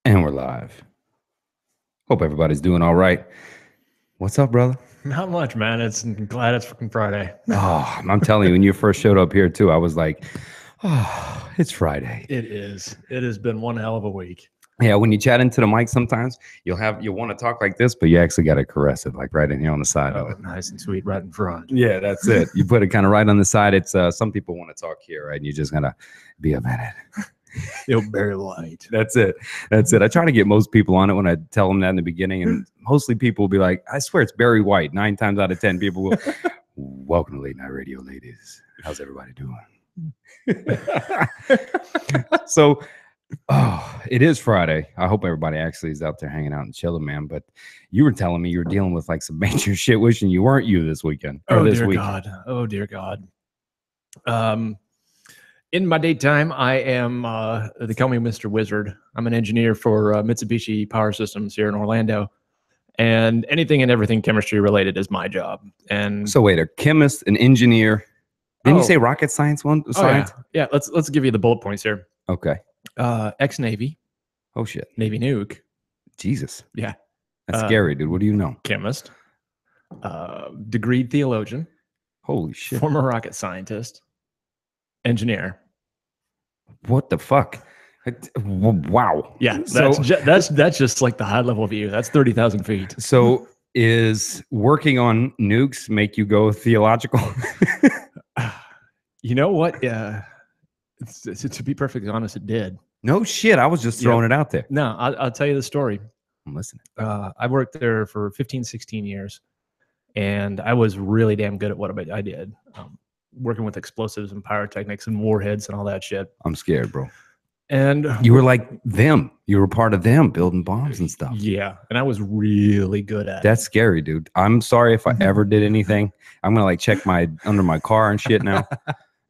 And we're live. Hope everybody's doing all right. What's up, brother? Not much, man. I'm glad it's fucking Friday. Oh, I'm telling you, when you first showed up here too, I was like, oh, it's Friday. It is. It has been one hell of a week. Yeah, when you chat into the mic sometimes, you'll want to talk like this, but you actually got to caress it like right in here on the side of it. Nice and sweet right in front. Yeah, that's it. You put it kind of right on the side. It's some people want to talk here, right? And you just gotta be a minute. You're very light. That's it. That's it. I try to get most people on it when I tell them that in the beginning, and mostly people will be like, I swear it's Barry White. 9 times out of 10 people will, welcome to Late Night Radio, ladies. How's everybody doing? So, it is Friday. I hope everybody actually is out there hanging out and chilling, man. But you were telling me you were dealing with like some major shit, wishing you weren't you this weekend. Oh, dear God. Oh, dear God. In my daytime, I am, they call me Mr. Wizard. I'm an engineer for Mitsubishi Power Systems here in Orlando. And anything and everything chemistry related is my job. And so wait, a chemist, an engineer. Didn't you say rocket science one? Science? Yeah. Let's give you the bullet points here. Okay. Ex-Navy. Oh, shit. Navy nuke. Jesus. Yeah. That's scary, dude. What do you know? Chemist. Degreed theologian. Holy shit. Former rocket scientist. Engineer. What the fuck? Wow. Yeah, that's just like the high level view. That's 30,000 feet. So is working on nukes make you go theological? You know what? To be perfectly honest, it did. No shit. I was just throwing it out there. No, I'll tell you the story. I'm listening. I worked there for 15, 16 years, and I was really damn good at what I did. Working with explosives and pyrotechnics and warheads and all that shit. I'm scared, bro. And you were like them. You were part of them building bombs and stuff. Yeah. And I was really good at it. That's scary, dude. I'm sorry if I ever did anything. I'm going to like check under my car and shit now.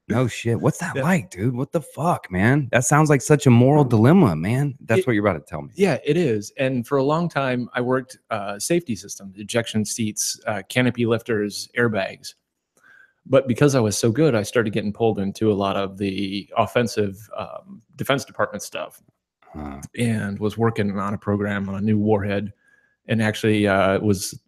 No shit. What's that like, dude? What the fuck, man? That sounds like such a moral dilemma, man. That's what you're about to tell me. Yeah, it is. And for a long time, I worked safety systems, ejection seats, canopy lifters, airbags. But because I was so good, I started getting pulled into a lot of the offensive Defense Department stuff, and was working on a program on a new warhead, and actually it was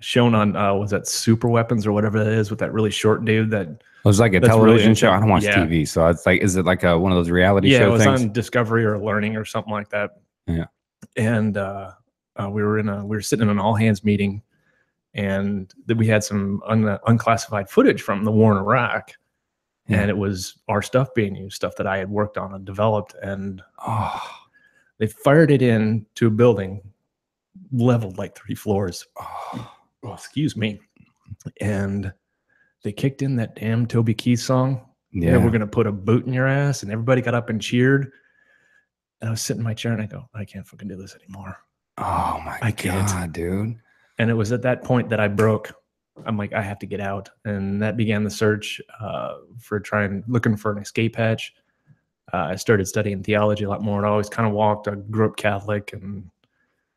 shown on was that Super Weapons or whatever that is with that really short dude that. It was like a television show. I don't watch TV, so it's like, is it like one of those reality show things? Yeah, it was on Discovery or Learning or something like that. Yeah, and we were sitting in an all hands meeting. And we had some unclassified footage from the war in Iraq, and it was our stuff being used, stuff that I had worked on and developed. And they fired it into a building leveled like 3 floors. Oh, excuse me. And they kicked in that damn Toby Keith song. Yeah, we're gonna put a boot in your ass, and everybody got up and cheered. And I was sitting in my chair, and I go, I can't fucking do this anymore. Oh my God, dude. And it was at that point that I broke. I'm like, I have to get out. And that began the search for looking for an escape hatch. I started studying theology a lot more. I always kind of walked. I grew up Catholic, and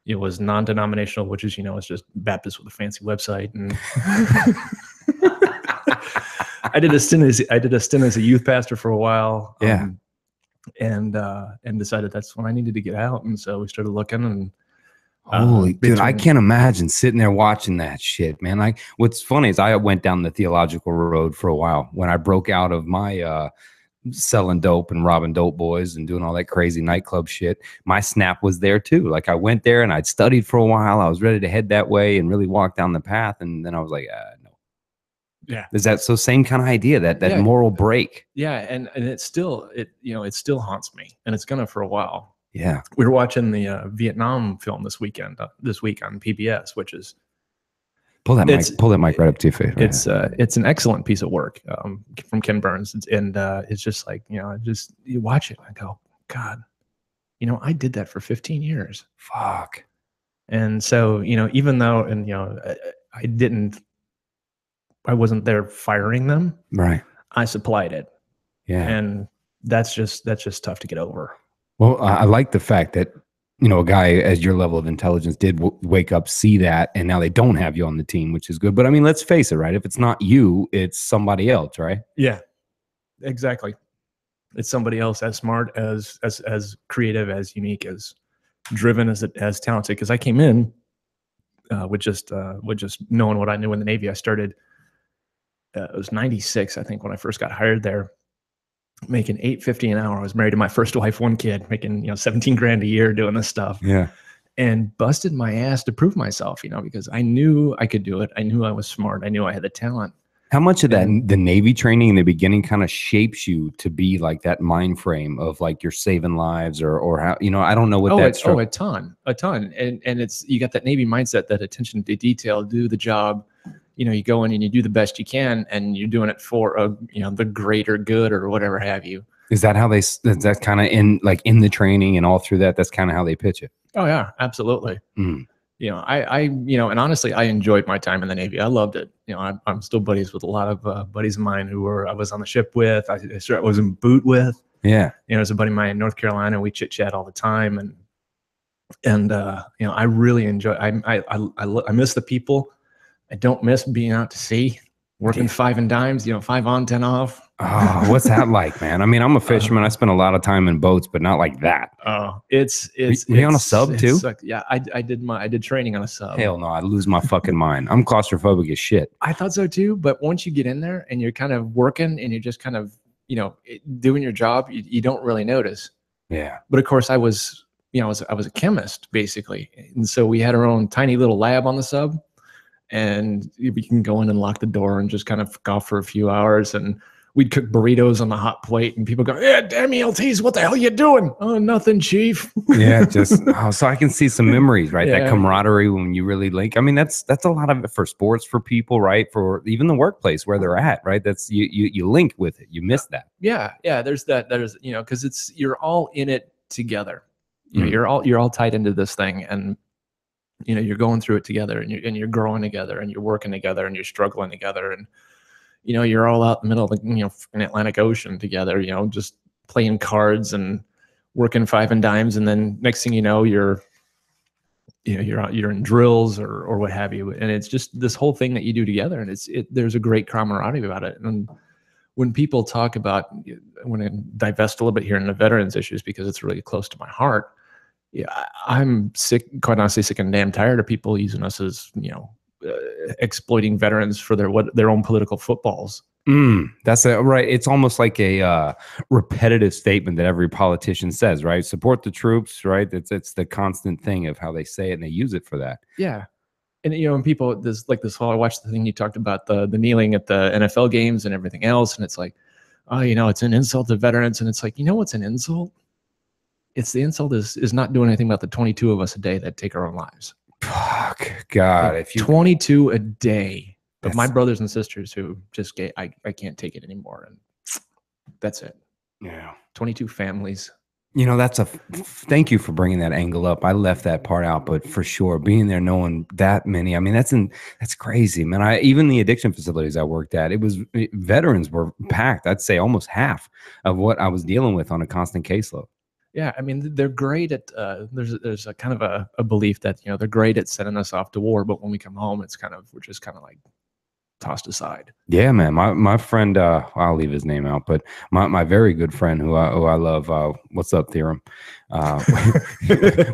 it was non-denominational, which is, it's just Baptist with a fancy website. And I did a stint as a youth pastor for a while. And decided that's when I needed to get out. And so we started looking, and holy dude, I can't imagine sitting there watching that shit, man. Like, what's funny is I went down the theological road for a while when I broke out of my selling dope and robbing dope boys and doing all that crazy nightclub shit. My snap was there too. Like, I went there and I'd studied for a while. I was ready to head that way and really walk down the path. And then I was like, no. Yeah. Is that so same kind of idea, that moral break? Yeah. And it still haunts me, and it's gonna for a while. Yeah, we were watching the Vietnam film this week on PBS, which is pull that mic right up to your face. Right? It's an excellent piece of work from Ken Burns, and it's just like you watch it and I go, God, I did that for 15 years. Fuck. And so even though I wasn't there firing them, right? I supplied it. Yeah, and that's just tough to get over. Well, I like the fact that, a guy as your level of intelligence did wake up, see that, and now they don't have you on the team, which is good. But I mean, let's face it, right? If it's not you, it's somebody else, right? Yeah, exactly. It's somebody else as smart, as creative, as unique, as driven, as talented. Because I came in with just knowing what I knew in the Navy. I started. It was '96, I think, when I first got hired there, making $8.50 an hour. I was married to my first wife, one kid, making 17 grand a year doing this stuff. Yeah. And busted my ass to prove myself, because I knew I could do it. I knew I was smart. I knew I had the talent. How much of that, the Navy training in the beginning, kind of shapes you to be like that mind frame of like you're saving lives, or how, I don't know what that's. A ton. And it's, you got that Navy mindset, that attention to detail, do the job. You go in and you do the best you can, and you're doing it for the greater good or whatever have you. Is that how is that kind of in the training and all through that? That's kind of how they pitch it. Oh yeah, absolutely. Mm. And honestly, I enjoyed my time in the Navy. I loved it. I'm still buddies with a lot of buddies of mine who I was on the ship with. I was in boot with. Yeah. As a buddy of mine in North Carolina, we chit chat all the time, and I really enjoy. I miss the people. I don't miss being out to sea, working 5 and dimes. 5 on, 10 off. Oh, what's that like, man? I mean, I'm a fisherman. I spent a lot of time in boats, but not like that. Oh, it's you on a sub too? Yeah, I did training on a sub. Hell no, I'd lose my fucking mind. I'm claustrophobic as shit. I thought so too, but once you get in there and you're kind of working and you're just kind of doing your job, you don't really notice. Yeah. But of course, I was a chemist basically, and so we had our own tiny little lab on the sub, and we can go in and lock the door and just kind of golf for a few hours, and we'd cook burritos on the hot plate, and people go, "Yeah, damn ELTs, what the hell are you doing?" "Oh, nothing, chief." Yeah, just so I can see some memories, right? Yeah. That camaraderie when you really link. I mean, that's a lot of it for sports, for people, right? For even the workplace where they're at, right? That's you link with it. You miss that. Yeah. There's that. There's because you're all in it together. You're all tied into this thing, and you're going through it together, and you're growing together, and you're working together, and you're struggling together, and you're all out in the middle of the Atlantic Ocean together, just playing cards and working 5 and dimes, and then next thing you know, you're in drills or what have you, and it's just this whole thing that you do together, and there's a great camaraderie about it. And when people talk about, I want to divest a little bit here in the veterans issues because it's really close to my heart. Yeah, I'm quite honestly sick and damn tired of people using us as exploiting veterans for their own political footballs. That's right. It's almost like a repetitive statement that every politician says, right? Support the troops, right? It's the constant thing of how they say it, and they use it for that. Yeah. And and people, this whole, I watched the thing you talked about, the kneeling at the NFL games and everything else, and it's like, oh, it's an insult to veterans, and it's like, what's an insult? It's the insult is not doing anything about the 22 of us a day that take our own lives. Fuck, God, if you 22 a day of my brothers and sisters who just I can't take it anymore, and that's it. Yeah, 22 families. Thank you for bringing that angle up. I left that part out, but for sure, being there, knowing that many, I mean, that's crazy, man. Even the addiction facilities I worked at, veterans were packed. I'd say almost half of what I was dealing with on a constant caseload. Yeah, I mean, they're great at. There's a kind of a belief that they're great at sending us off to war, but when we come home, we're just kind of like tossed aside. Yeah, man. My friend, I'll leave his name out, but my very good friend who I love. What's up, Theorem?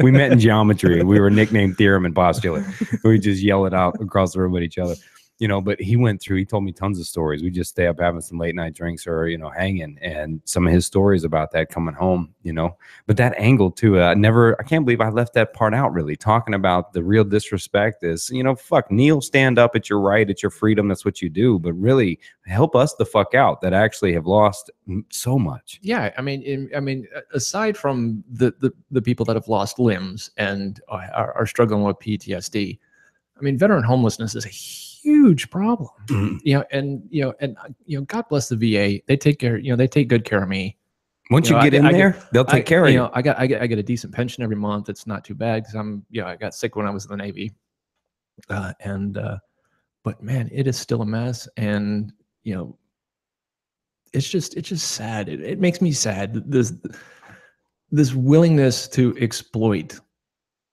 We met in geometry. We were nicknamed Theorem and Postulate. We just yell it out across the room at each other. But he told me tons of stories. We just stay up having some late night drinks or, hanging, and some of his stories about that coming home, but that angle too, I can't believe I left that part out, really talking about the real disrespect is, fuck, kneel, stand up, it's your right, it's your freedom. That's what you do. But really help us the fuck out that actually have lost so much. Yeah. I mean, aside from the people that have lost limbs and are struggling with PTSD, I mean, veteran homelessness is a huge problem. And God bless the VA. They take care, they take good care of me. Once you get in there, they'll take care of you. I get a decent pension every month. It's not too bad because I got sick when I was in the Navy. But man, it is still a mess. And, it's just sad. It makes me sad. This willingness to exploit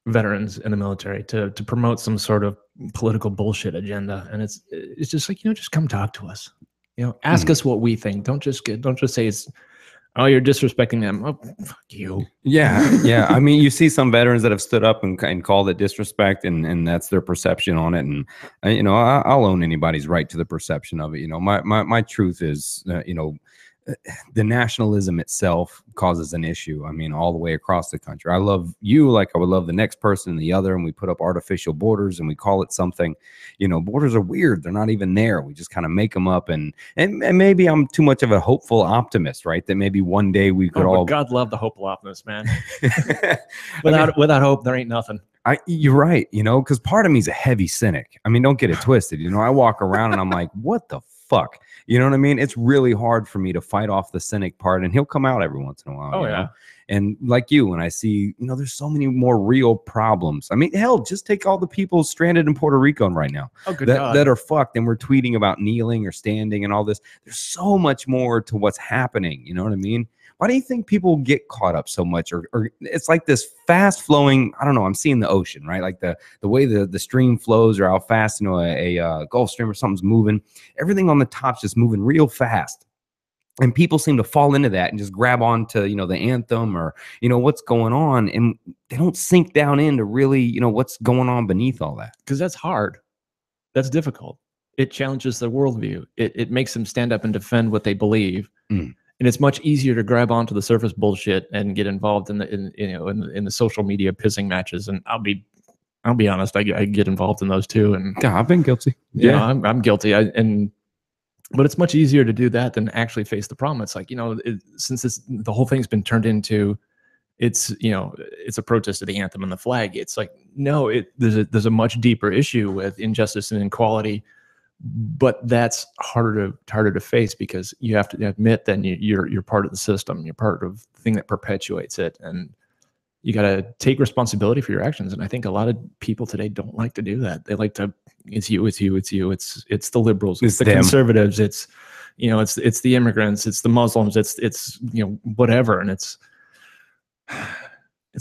veterans in the military to promote some sort of political bullshit agenda, and it's just like, just come talk to us, ask us what we think. Don't just say it's Oh, you're disrespecting them. Oh, fuck you. Yeah, yeah. I mean, you see some veterans that have stood up and called it disrespect, and that's their perception on it. And you know, I'll own anybody's right to the perception of it. You know, my truth is, you know, the nationalism itself causes an issue. I mean, all the way across the country. I love you like I would love the next person and the other, and we put up artificial borders and we call it something. You know, borders are weird. They're not even there. We just kind of make them up, and maybe I'm too much of a hopeful optimist, right? That maybe one day we could all. God love the hopeful optimist, man. without hope, there ain't nothing. You're right, you know, because part of me is a heavy cynic. I mean, don't get it twisted. You know, I walk around and I'm like, what the fuck? You know what I mean? It's really hard for me to fight off the cynic part, and he'll come out every once in a while. Oh, you yeah. know? And like you, when I see, you know, there's so many more real problems. I mean, hell, just take all the people stranded in Puerto Rico right now that are fucked, and we're tweeting about kneeling or standing and all this. There's so much more to what's happening. You know what I mean? Why do you think people get caught up so much? Or it's like this fast flowing, I don't know, I'm seeing the ocean, right? Like the way the stream flows, or how fast, you know, a Gulf Stream or something's moving. Everything on the top's just moving real fast. And people seem to fall into that and just grab onto, you know, the anthem, or, you know, what's going on. And they don't sink down into really, you know, what's going on beneath all that. Because that's hard. That's difficult. It challenges their worldview. It makes them stand up and defend what they believe. And it's much easier to grab onto the surface bullshit and get involved in the social media pissing matches. And I'll be honest, I get involved in those too. And yeah, I've been guilty. Yeah, I'm guilty. But it's much easier to do that than actually face the problem. It's like, you know, since the whole thing's been turned into, it's, you know, it's a protest to the anthem and the flag. It's like, no, there's a much deeper issue with injustice and inequality. But that's harder to face, because you have to admit that you're part of the system. You're part of the thing that perpetuates it, and you got to take responsibility for your actions. And I think a lot of people today don't like to do that. They like to, it's you, it's the liberals, it's the them. Conservatives, it's, you know, it's the immigrants, it's the Muslims, it's you know, whatever, and it's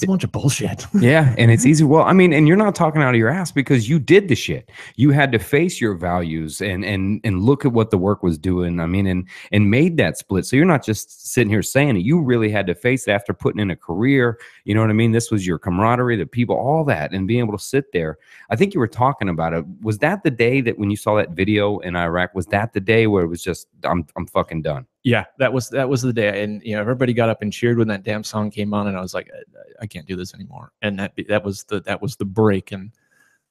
a bunch of bullshit. Yeah. And it's easy. Well, I mean, and you're not talking out of your ass, because you did the shit. You had to face your values and look at what the work was doing. I mean, and made that split. So you're not just sitting here saying it. You really had to face it after putting in a career. You know what I mean? This was your camaraderie, the people, all that, and being able to sit there. I think you were talking about it. Was that the day that when you saw that video in Iraq, was that the day where it was just, I'm fucking done? Yeah, that was the day. And, you know, everybody got up and cheered when that damn song came on, and I was like, I can't do this anymore. And that was the break. And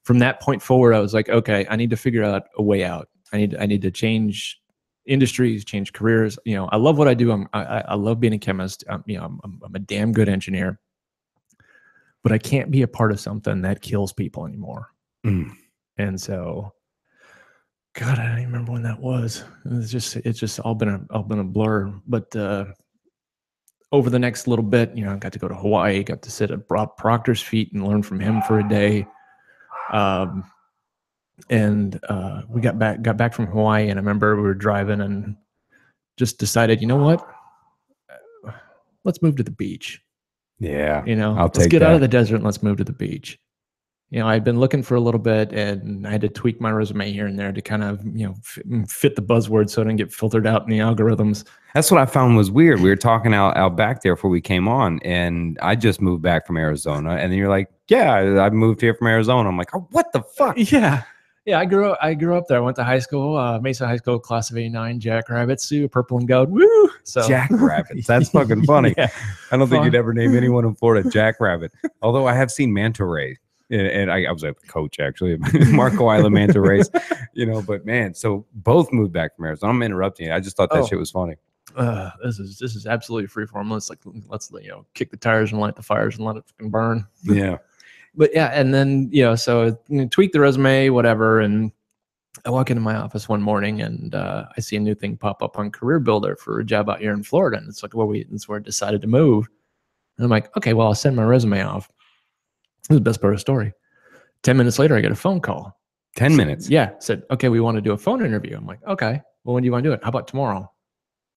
from that point forward, I was like, okay, I need to figure out a way out. I need to change industries, change careers. You know, I love what I do. I love being a chemist. You know, I'm a damn good engineer, but I can't be a part of something that kills people anymore. And so, God, I don't even remember when that was. It's just all been a blur. But over the next little bit, you know, I got to go to Hawaii, got to sit at Rob Proctor's feet and learn from him for a day. We got back from Hawaii, and I remember we were driving and just decided, you know what? Let's move to the beach. Yeah. You know, let's get out of the desert and let's move to the beach. You know, I'd been looking for a little bit, and I had to tweak my resume here and there to kind of, you know, fit the buzzwords so I didn't get filtered out in the algorithms. That's what I found was weird. We were talking out back there before we came on, and I just moved back from Arizona, and then you're like, yeah, I moved here from Arizona. I'm like, oh, what the fuck? Yeah. Yeah, I grew up there. I went to high school, Mesa High School, class of '89, Jackrabbits, purple and gold. Woo! So Jackrabbits. That's fucking funny. Yeah. I don't think you'd ever name anyone in Florida Jackrabbit. Although I have seen manta ray. And I was a coach, actually, Marco Island manta rays, you know, but man, so both moved back from Arizona. I'm interrupting you. I just thought that shit was funny. This is absolutely freeform. Let's you know, kick the tires and light the fires and let it fucking burn. Yeah. But yeah, and then, you know, so tweak the resume, whatever. And I walk into my office one morning, and I see a new thing pop up on Career Builder for a job out here in Florida. And it's like, that's where I decided to move. And I'm like, okay, well, I'll send my resume off. This is the best part of the story. 10 minutes later, I get a phone call. 10 minutes? Yeah. Said, okay, we want to do a phone interview. I'm like, okay, well, when do you want to do it? How about tomorrow?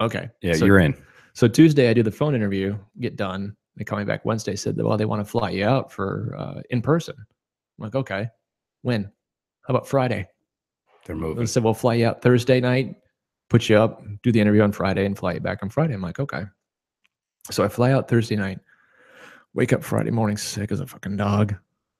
Okay. Yeah, so, you're in. So Tuesday, I do the phone interview, get done. They call me back Wednesday, said, well, they want to fly you out for in person. I'm like, okay, when? How about Friday? They're moving. They said, we'll fly you out Thursday night, put you up, do the interview on Friday, and fly you back on Friday. I'm like, okay. So I fly out Thursday night, wake up Friday morning sick as a fucking dog.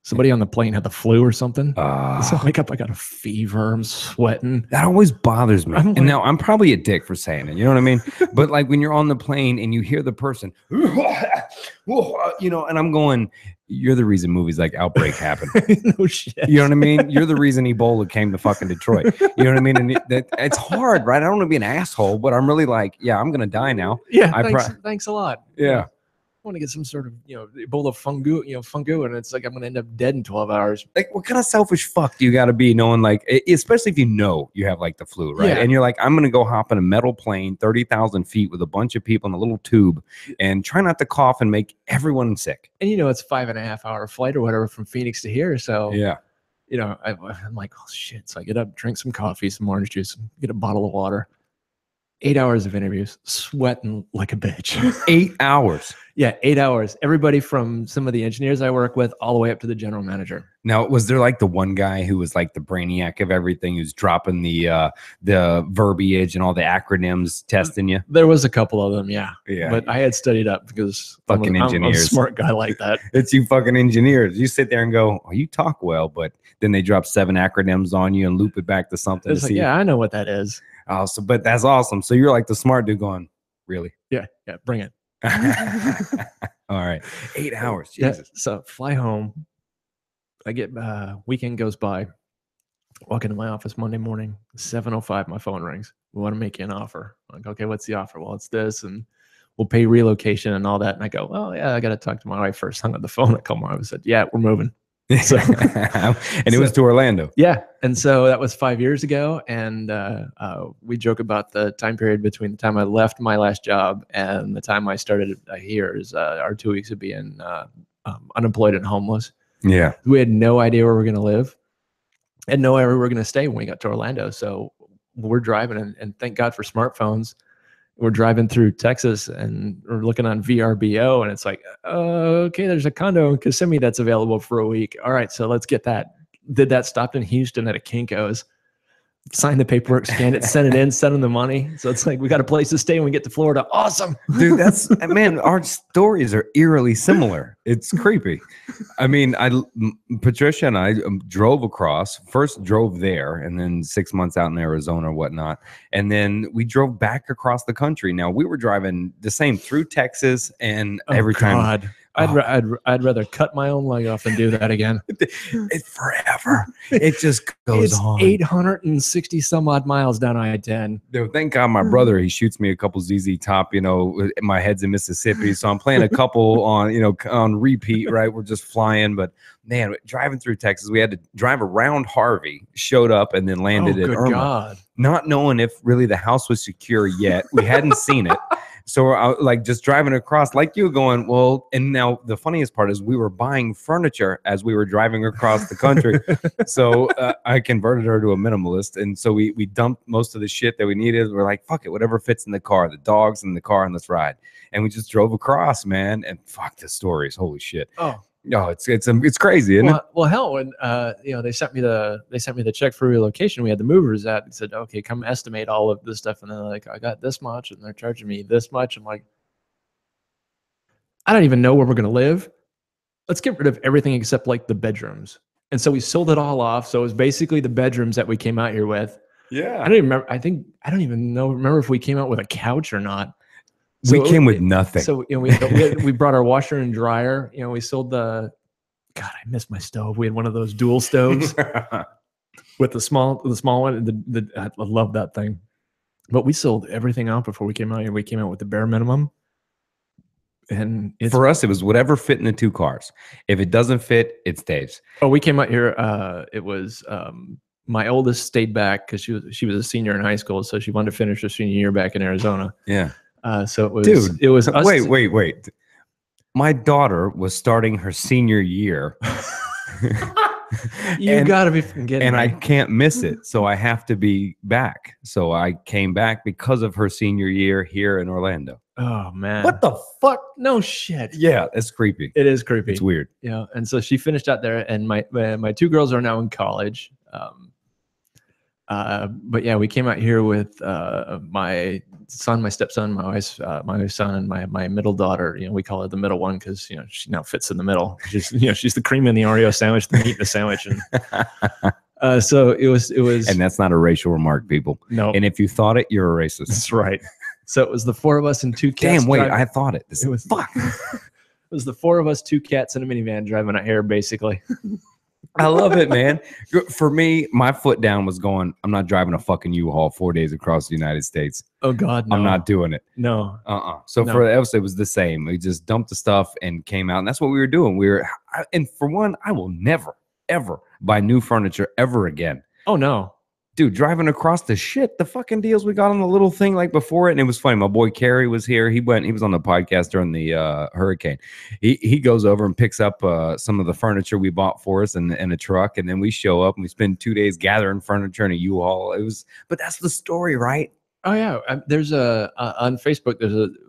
Somebody on the plane had the flu or something. So I wake up, I got a fever, I'm sweating. That always bothers me. I'm and now I'm probably a dick for saying it, you know what I mean? But like when you're on the plane and you hear the person, you know, and I'm going, you're the reason movies like Outbreak happen. No shit. You know what I mean? You're the reason Ebola came to fucking Detroit. You know what I mean? And it's hard, right? I don't want to be an asshole, but I'm really like, yeah, I'm gonna die now. Yeah, thanks a lot. Yeah. I want to get some sort of, Ebola fungu, and it's like I'm going to end up dead in 12 hours. Like, what kind of selfish fuck do you got to be knowing, like, especially if you know you have like the flu, right? Yeah. And you're like, I'm going to go hop in a metal plane, 30,000 feet with a bunch of people in a little tube and try not to cough and make everyone sick. And, it's 5.5 hour flight or whatever from Phoenix to here. So, yeah. I'm like, oh shit. So I get up, drink some coffee, some orange juice, get a bottle of water. 8 hours of interviews, sweating like a bitch. 8 hours. Yeah, 8 hours. Everybody from some of the engineers I work with all the way up to the general manager. Now, was there like the one guy who was like the brainiac of everything, who's dropping the verbiage and all the acronyms, testing you? There was a couple of them, yeah. Yeah. But I had studied up because fucking engineers. I'm a smart guy like that. It's you fucking engineers. You sit there and go, oh, you talk well, but then they drop 7 acronyms on you and loop it back to something. It's like, yeah, I know what that is. Oh, but that's awesome. So you're like the smart dude going, really? Yeah, bring it. All right. 8 hours. Jesus. Yeah, so fly home. I get weekend goes by. Walk into my office Monday morning, 7:05. My phone rings. We want to make you an offer. I'm like, okay, what's the offer? Well, it's this, and we'll pay relocation and all that. And I go, well, yeah, I got to talk to my wife first. Hung up the phone. I called my wife and said, yeah, we're moving. So, and it was to Orlando. Yeah. And so that was 5 years ago. And we joke about the time period between the time I left my last job and the time I started here is our 2 weeks of being unemployed and homeless. Yeah. We had no idea where we were going to live and no idea where we were going to stay when we got to Orlando. So we're driving and thank God for smartphones. We're driving through Texas and we're looking on VRBO and it's like, okay, there's a condo in Kissimmee that's available for a week. All right, so let's get that. Did that, stopped in Houston at a Kinko's, signed the paperwork, scanned it, sent it in, sent them the money. So it's like, we got a place to stay when we get to Florida. Awesome. Dude, man, our stories are eerily similar. It's creepy. I mean, Patricia and I drove across, first drove there and then 6 months out in Arizona or whatnot. And then we drove back across the country. Now we were driving the same through Texas and every time. I'd rather cut my own leg off than do that again. It's forever. It just goes on. 860 some odd miles down I-10. Dude, thank God my brother, he shoots me a couple ZZ Top, my head's in Mississippi. So I'm playing a couple on repeat, right? We're just flying. But man, driving through Texas, we had to drive around Harvey, showed up and then landed at Irma. God. Not knowing if really the house was secure yet. We hadn't seen it. So we're like just driving across like you going, well, and now the funniest part is we were buying furniture as we were driving across the country. So I converted her to a minimalist. And so we dumped most of the shit that we needed. We're like, fuck it, whatever fits in the car, the dogs in the car, and let's ride. And we just drove across, man. And fuck the stories. Holy shit. Oh. No, it's crazy, isn't it? Well, hell, when they sent me the check for relocation, we had the movers at and said, okay, come estimate all of this stuff, and they're like, I got this much, and they're charging me this much. I'm like, I don't even know where we're gonna live. Let's get rid of everything except like the bedrooms. And so we sold it all off. So it was basically the bedrooms that we came out here with. Yeah, I don't even remember. I don't even remember if we came out with a couch or not. So we came with nothing. So we brought our washer and dryer. We sold the. God, I miss my stove. We had one of those dual stoves with the small one. I love that thing. But we sold everything out before we came out here. We came out with the bare minimum. And for us, it was whatever fit in the 2 cars. If it doesn't fit, it stays. Oh, we came out here. It was my oldest stayed back because she was a senior in high school, so she wanted to finish her senior year back in Arizona. Yeah. So it was, dude, it was us. Wait. My daughter was starting her senior year. You gotta be kidding and me. I can't miss it. So I have to be back. So I came back because of her senior year here in Orlando. Oh man. What the fuck? No shit. Yeah, it's creepy. It is creepy. It's weird. Yeah. And so she finished out there, and my 2 girls are now in college. But yeah, we came out here with my son, my stepson, my wife's son, and my middle daughter. You know, we call her the middle one because you know she now fits in the middle. She's she's the cream in the Oreo sandwich, the meat in the sandwich, and so it was. And that's not a racial remark, people. No. And if you thought it, you're a racist. That's right. So it was the four of us and two cats. Damn, wait, I thought it. It was fuck. It was the four of us, two cats, and a minivan driving out here, basically. I love it, man. For me, my foot down was going, I'm not driving a fucking U-Haul 4 days across the United States. Oh, God, no. I'm not doing it. No. So for us, it was the same. We just dumped the stuff and came out, and that's what we were doing. And for one, I will never, ever buy new furniture ever again. Oh, no. Dude, driving across the fucking deals we got on the little thing like before it. And it was funny. My boy Kerry was here. He was on the podcast during the hurricane. He goes over and picks up some of the furniture we bought for us in a truck. And then we show up and we spend 2 days gathering furniture in a U-Haul. But that's the story, right? Oh, yeah. There's on Facebook,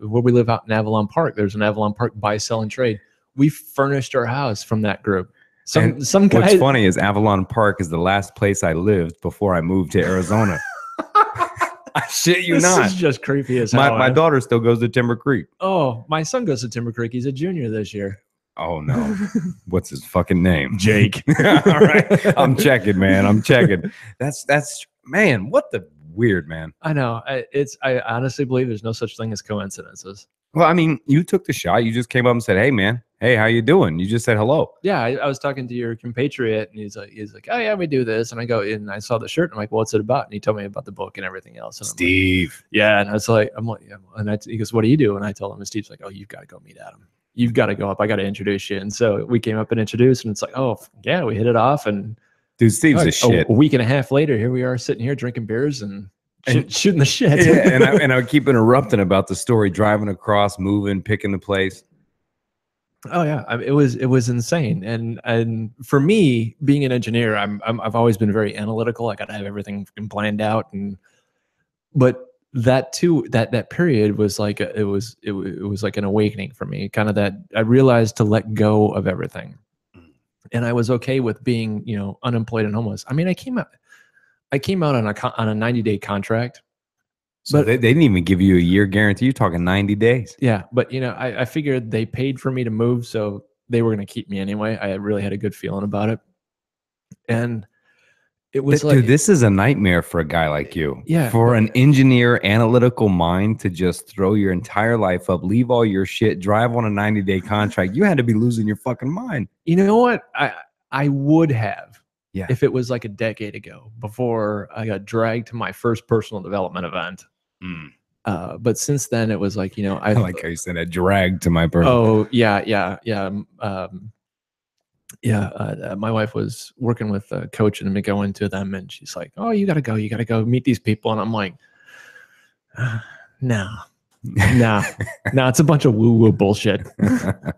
where we live out in Avalon Park. There's an Avalon Park buy, sell, and trade. We furnished our house from that group. Some guy. What's funny is Avalon Park is the last place I lived before I moved to Arizona. I shit you not. This is just creepy as hell. My daughter still goes to Timber Creek. Oh, my son goes to Timber Creek. He's a junior this year. Oh no. What's his fucking name? Jake. All right. I'm checking, man. I'm checking. That's man, what the weird, man. I know. I honestly believe there's no such thing as coincidences. Well, I mean, you took the shot. You just came up and said, "Hey, man. Hey, how you doing?" You just said hello. Yeah, I was talking to your compatriot, and he's like, "Oh yeah, we do this." And I go, and I saw the shirt. And I'm like, well, "What's it about?" And he told me about the book and everything else. And Steve. Like, yeah, and I was like, yeah. And he goes, "What do you do?" And I told him, and Steve's like, "Oh, you've got to go meet Adam. You've got to go up. I got to introduce you." And so we came up and introduced, and it's like, oh yeah, we hit it off. And dude, Steve's a shit. A week and a half later, here we are sitting here drinking beers and shooting the shit. Yeah, and I would keep interrupting about the story, driving across, moving, picking the place. Oh yeah, it was insane. And for me, being an engineer, I've always been very analytical. I got to have everything planned out. But that too, that period was like it was like an awakening for me. Kind of that I realized to let go of everything, and I was okay with being unemployed and homeless. I mean, I came out on a 90-day contract. So but they didn't even give you a year guarantee. You're talking 90 days. Yeah. But, I figured they paid for me to move, so they were going to keep me anyway. I really had a good feeling about it. And it was dude, this is a nightmare for a guy like you. Yeah. For an engineer, analytical mind to just throw your entire life up, leave all your shit, drive on a 90-day contract. You had to be losing your fucking mind. You know what? I would have. Yeah. If it was like a decade ago, before I got dragged to my first personal development event. But since then, it was like, I like how you said a drag to my personal. Oh, yeah. My wife was working with a coach and me going to them, and she's like, "Oh, you got to go meet these people." And I'm like, no, it's a bunch of woo-woo bullshit.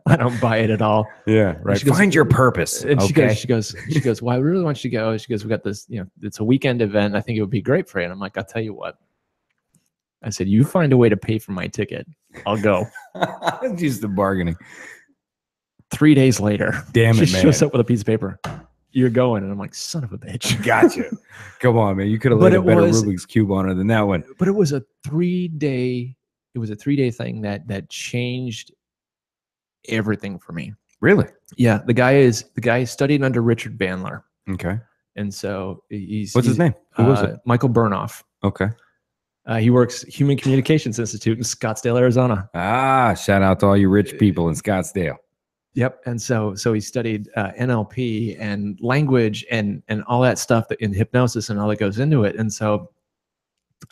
I don't buy it at all. Yeah, right. Find your purpose. And she goes, well, I really want you to go. She goes, we got this, it's a weekend event. I think it would be great for you. And I'm like, I'll tell you what. I said, you find a way to pay for my ticket. I'll go. Just the bargaining. 3 days later, damn it, she man. shows up with a piece of paper. You're going. And I'm like, son of a bitch. Gotcha. Come on, man. You could have laid a better Rubik's Cube on her than that one. But it was a 3-day thing that changed everything for me. Really? Yeah. The guy studied under Richard Bandler. Okay. And so what's his name? Who was it? Michael Burnoff. Okay. He works Human Communications Institute in Scottsdale, Arizona. Shout out to all you rich people in Scottsdale. Yep. And so he studied NLP and language and all that stuff in hypnosis and all that goes into it. And so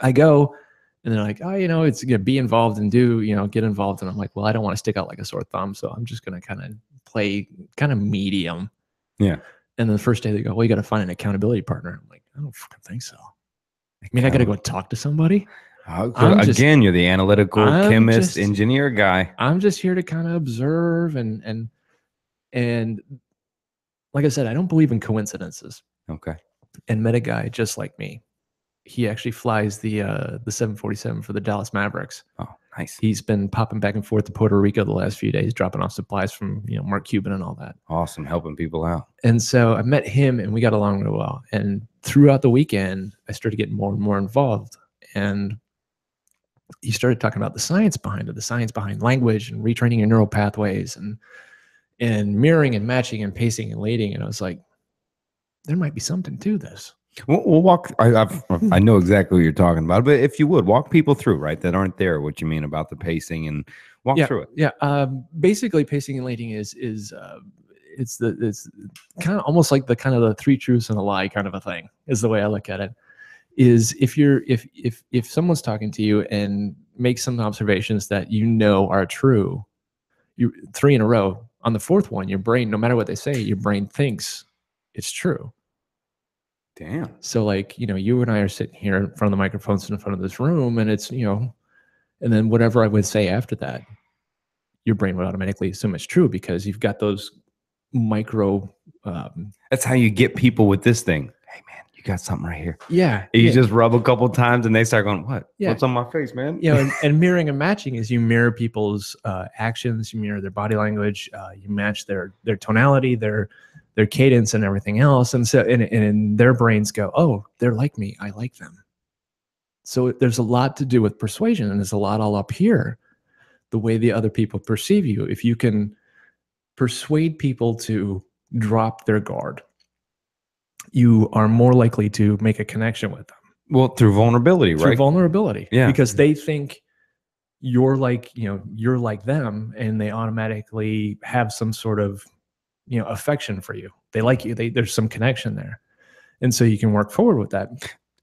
I go, and they're like, oh, it's going to be involved and get involved. And I'm like, well, I don't want to stick out like a sore thumb. So I'm just going to kind of play kind of medium. Yeah. And then the first day they go, well, you got to find an accountability partner. I'm like, I don't fucking think so. I mean, I got to go talk to somebody. Again, you're the analytical chemist, engineer guy. I'm just here to kind of observe and like I said, I don't believe in coincidences. Okay. And met a guy just like me. He actually flies the 747 for the Dallas Mavericks. Oh, nice. He's been popping back and forth to Puerto Rico the last few days, dropping off supplies from Mark Cuban and all that. Awesome, helping people out. And so I met him, and we got along real well. And throughout the weekend, I started getting more and more involved. And he started talking about the science behind it, the science behind language and retraining your neural pathways and mirroring and matching and pacing and leading. And I was like, there might be something to this. We'll walk. I know exactly what you're talking about, but if you would walk people through, right, that aren't there, what you mean about the pacing and walk through it. Yeah. Basically, pacing and leading is it's kind of almost like the three truths and a lie kind of a thing is the way I look at it. Is if someone's talking to you and makes some observations that you know are true, you 3 in a row. On the fourth one, your brain, no matter what they say, your brain thinks it's true. Damn. So like, you and I are sitting here in front of the microphones in front of this room, and it's, and then whatever I would say after that, your brain would automatically assume it's true because you've got those micro. That's how you get people with this thing. Hey man, you got something right here. Yeah. You just rub a couple times and they start going, what? Yeah. What's on my face, man? And mirroring and matching is you mirror people's actions, you mirror their body language, you match their tonality, their cadence and everything else. And so, and their brains go, oh, they're like me. I like them. So there's a lot to do with persuasion, and there's a lot all up here, the way the other people perceive you. If you can persuade people to drop their guard, you are more likely to make a connection with them. Well, through vulnerability, right? Through vulnerability. Yeah. Because they think you're like them, and they automatically have some sort of, affection for you. They like you. There's some connection there. And so you can work forward with that.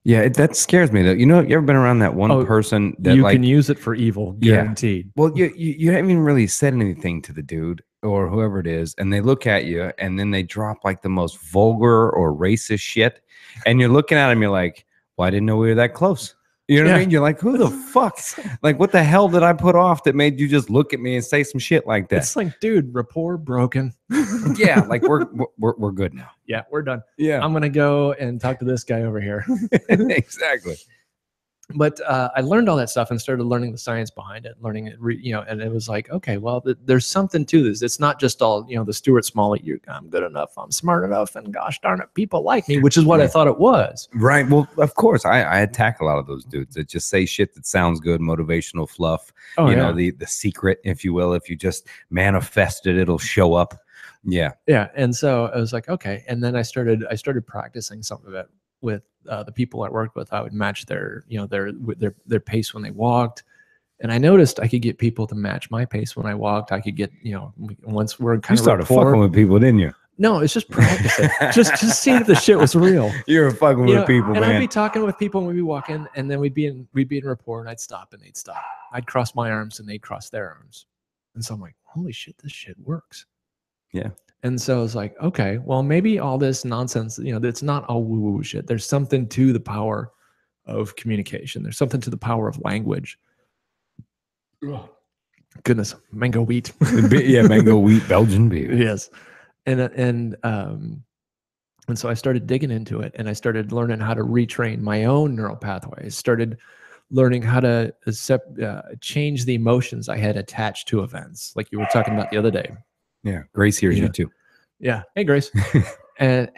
Yeah, that scares me though. You ever been around that one person that you can use it for evil, guaranteed. Yeah. Well, you haven't even really said anything to the dude or whoever it is, and they look at you and then they drop like the most vulgar or racist shit. And you're looking at him, you're like, well, I didn't know we were that close. You know what I mean? You're like, who the fuck? Like, what the hell did I put off that made you just look at me and say some shit like that? It's like, dude, rapport broken. Yeah, like we're good now. Yeah, we're done. Yeah, I'm gonna go and talk to this guy over here. Exactly. But I learned all that stuff and started learning the science behind it, learning it, and it was like, okay, well, there's something to this. It's not just all, the Stuart Smalley, I'm good enough, I'm smart enough, and gosh darn it, people like me, which is what I thought it was. Right. Well, of course, I attack a lot of those dudes that just say shit that sounds good, motivational fluff. The secret, if you will. If you just manifest it, it'll show up. Yeah. Yeah. And so I was like, okay. And then I started practicing some of it with the people I worked with. I would match their pace when they walked, and I noticed I could get people to match my pace when I walked. I could get, once we're kind of started fucking with people, didn't you? No, it's just practicing, just seeing if the shit was real. You're fucking with people, and man. I'd be talking with people, and we'd be walking, and then we'd be in rapport, and I'd stop, and they'd stop. I'd cross my arms, and they'd cross their arms, and so I'm like, holy shit, this shit works. Yeah. And so I was like, okay, well, maybe all this nonsense, it's not all woo-woo shit. There's something to the power of communication. There's something to the power of language. Oh, goodness, mango wheat. Yeah, mango wheat, Belgian beer. Yes. And so I started digging into it, and I started learning how to retrain my own neural pathways, started learning how to change the emotions I had attached to events, like you were talking about the other day. Yeah, Grace hears you too. Yeah, hey Grace. and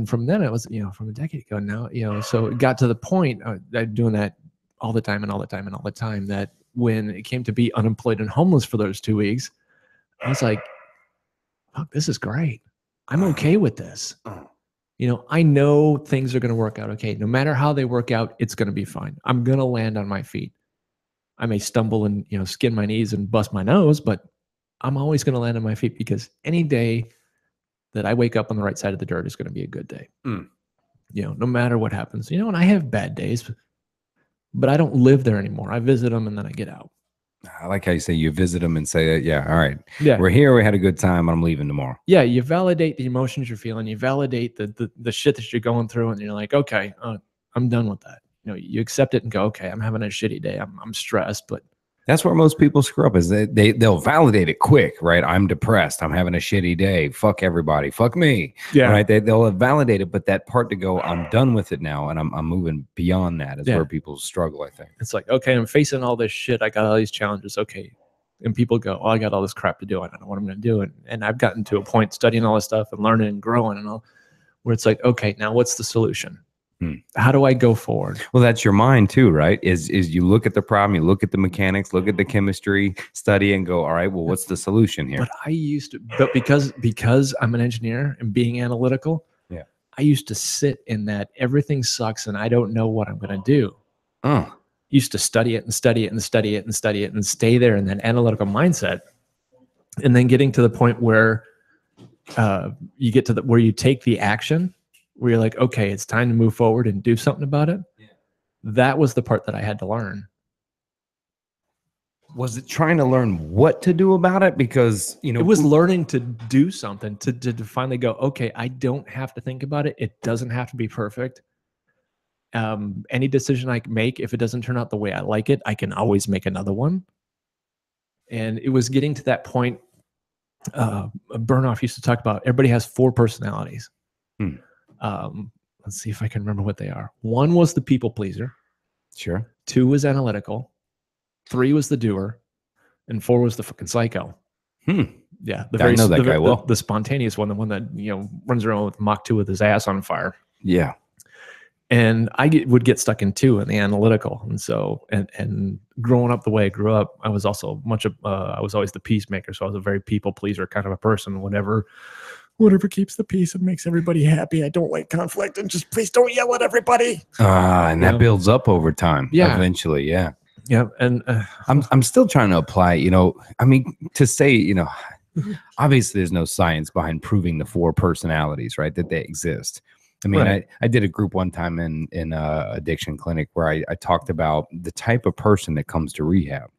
from then it was, from a decade ago now, so it got to the point doing that all the time that when it came to be unemployed and homeless for those 2 weeks, I was like, fuck, this is great. I'm okay with this. I know things are going to work out okay. No matter how they work out, it's going to be fine. I'm going to land on my feet. I may stumble and, skin my knees and bust my nose, but I'm always going to land on my feet, because any day that I wake up on the right side of the dirt is going to be a good day. No matter what happens, and I have bad days, but I don't live there anymore. I visit them and then I get out. I like how you say you visit them and say, yeah, all right. Yeah. We're here. We had a good time. I'm leaving tomorrow. Yeah. You validate the emotions you're feeling. You validate the shit that you're going through, and you're like, okay, I'm done with that. You accept it and go, okay, I'm having a shitty day. I'm stressed, but that's where most people screw up, is they'll validate it quick, right? I'm depressed. I'm having a shitty day. Fuck everybody. Fuck me. Yeah. Right. They'll validate it, but that part to go, I'm done with it now, and I'm moving beyond that is where people struggle, I think. It's like, okay, I'm facing all this shit. I got all these challenges. Okay. And people go, oh, I got all this crap to do. I don't know what I'm going to do. And I've gotten to a point studying all this stuff and learning and growing and all, where it's like, okay, now what's the solution? Hmm. How do I go forward? Well, that's your mind too, right? Is you look at the problem, you look at the mechanics, look at the chemistry, study, and go, all right, well, what's the solution here? But I used to, but because I'm an engineer and being analytical, yeah, I used to sit in that everything sucks and I don't know what I'm going to do. Oh, Used to study it and study it and study it and study it and stay there in that analytical mindset, and then getting to the point where you get to where you take the action, where you're like, okay, it's time to move forward and do something about it. Yeah. That was the part that I had to learn. Was it trying to learn what to do about it? Because, you know, it was learning to do something, to finally go, okay, I don't have to think about it. It doesn't have to be perfect. Any decision I make, if it doesn't turn out the way I like it, I can always make another one. And it was getting to that point. Burnoff used to talk about everybody has 4 personalities. Let's see if I can remember what they are. 1 was the people pleaser. Sure. 2 was analytical. 3 was the doer. And 4 was the fucking psycho. Yeah. I know that guy well. The spontaneous one, the one that, you know, runs around with Mach 2 with his ass on fire. Yeah. And I would get stuck in 2 in the analytical. And so, and growing up the way I grew up, I was also I was always the peacemaker. So I was a very people pleaser kind of a person. Whatever keeps the peace and makes everybody happy. I don't like conflict, and just please don't yell at everybody. And that builds up over time. Yeah. Eventually. Yeah. Yeah. And I'm still trying to apply, you know, I mean, to say, you know, obviously there's no science behind proving the 4 personalities, right, that they exist. I mean, right. I did a group one time in addiction clinic where I talked about the type of person that comes to rehab.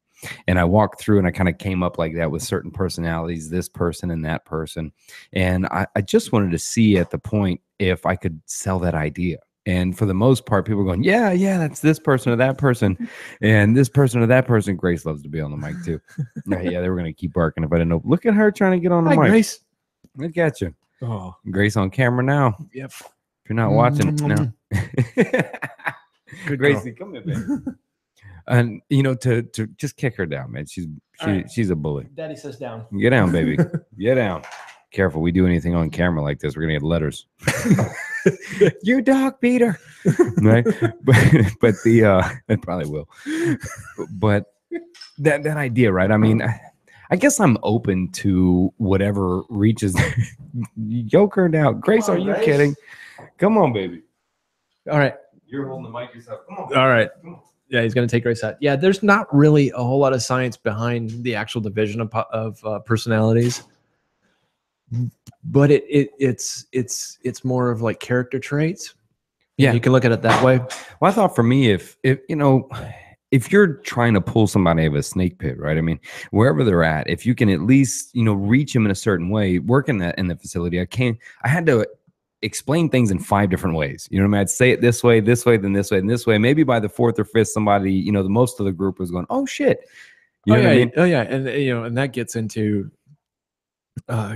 And I walked through and I kind of came up like that with certain personalities, this person and that person. And I just wanted to see at the point if I could sell that idea. And for the most part, people were going, yeah, that's this person or that person. And this person or that person. Grace loves to be on the mic too. Yeah, they were going to keep barking if I didn't know. Look at her trying to get on the mic. Grace. Look at you. Oh, Grace on camera now. Yep. If you're not watching, no. Good Gracie, come here, baby. And you know, to just kick her down, man. She's a bully. Daddy says down. Get down, baby. Get down. Careful, we do anything on camera like this, we're gonna get letters. You dog beater. Right? But the it probably will. But that idea, right? I mean, I guess I'm open to whatever reaches. Yoke her down. Grace, are you kidding? Come on, baby. All right. You're holding the mic yourself. Come on. All right. Come on. Yeah, he's going to take Grace out. Yeah, there's not really a whole lot of science behind the actual division of personalities, but it's more of like character traits. Yeah, you can look at it that way. Well, I thought for me, if you know, if you're trying to pull somebody out of a snake pit, right? I mean, wherever they're at, if you can at least, you know, reach them in a certain way, work in the facility. I had to explain things in 5 different ways. You know what I mean? I'd say it this way, then this way, and this way. Maybe by the 4th or 5th, somebody, you know, the most of the group was going, "Oh shit!" You know what I mean? Oh yeah, and you know, and that gets into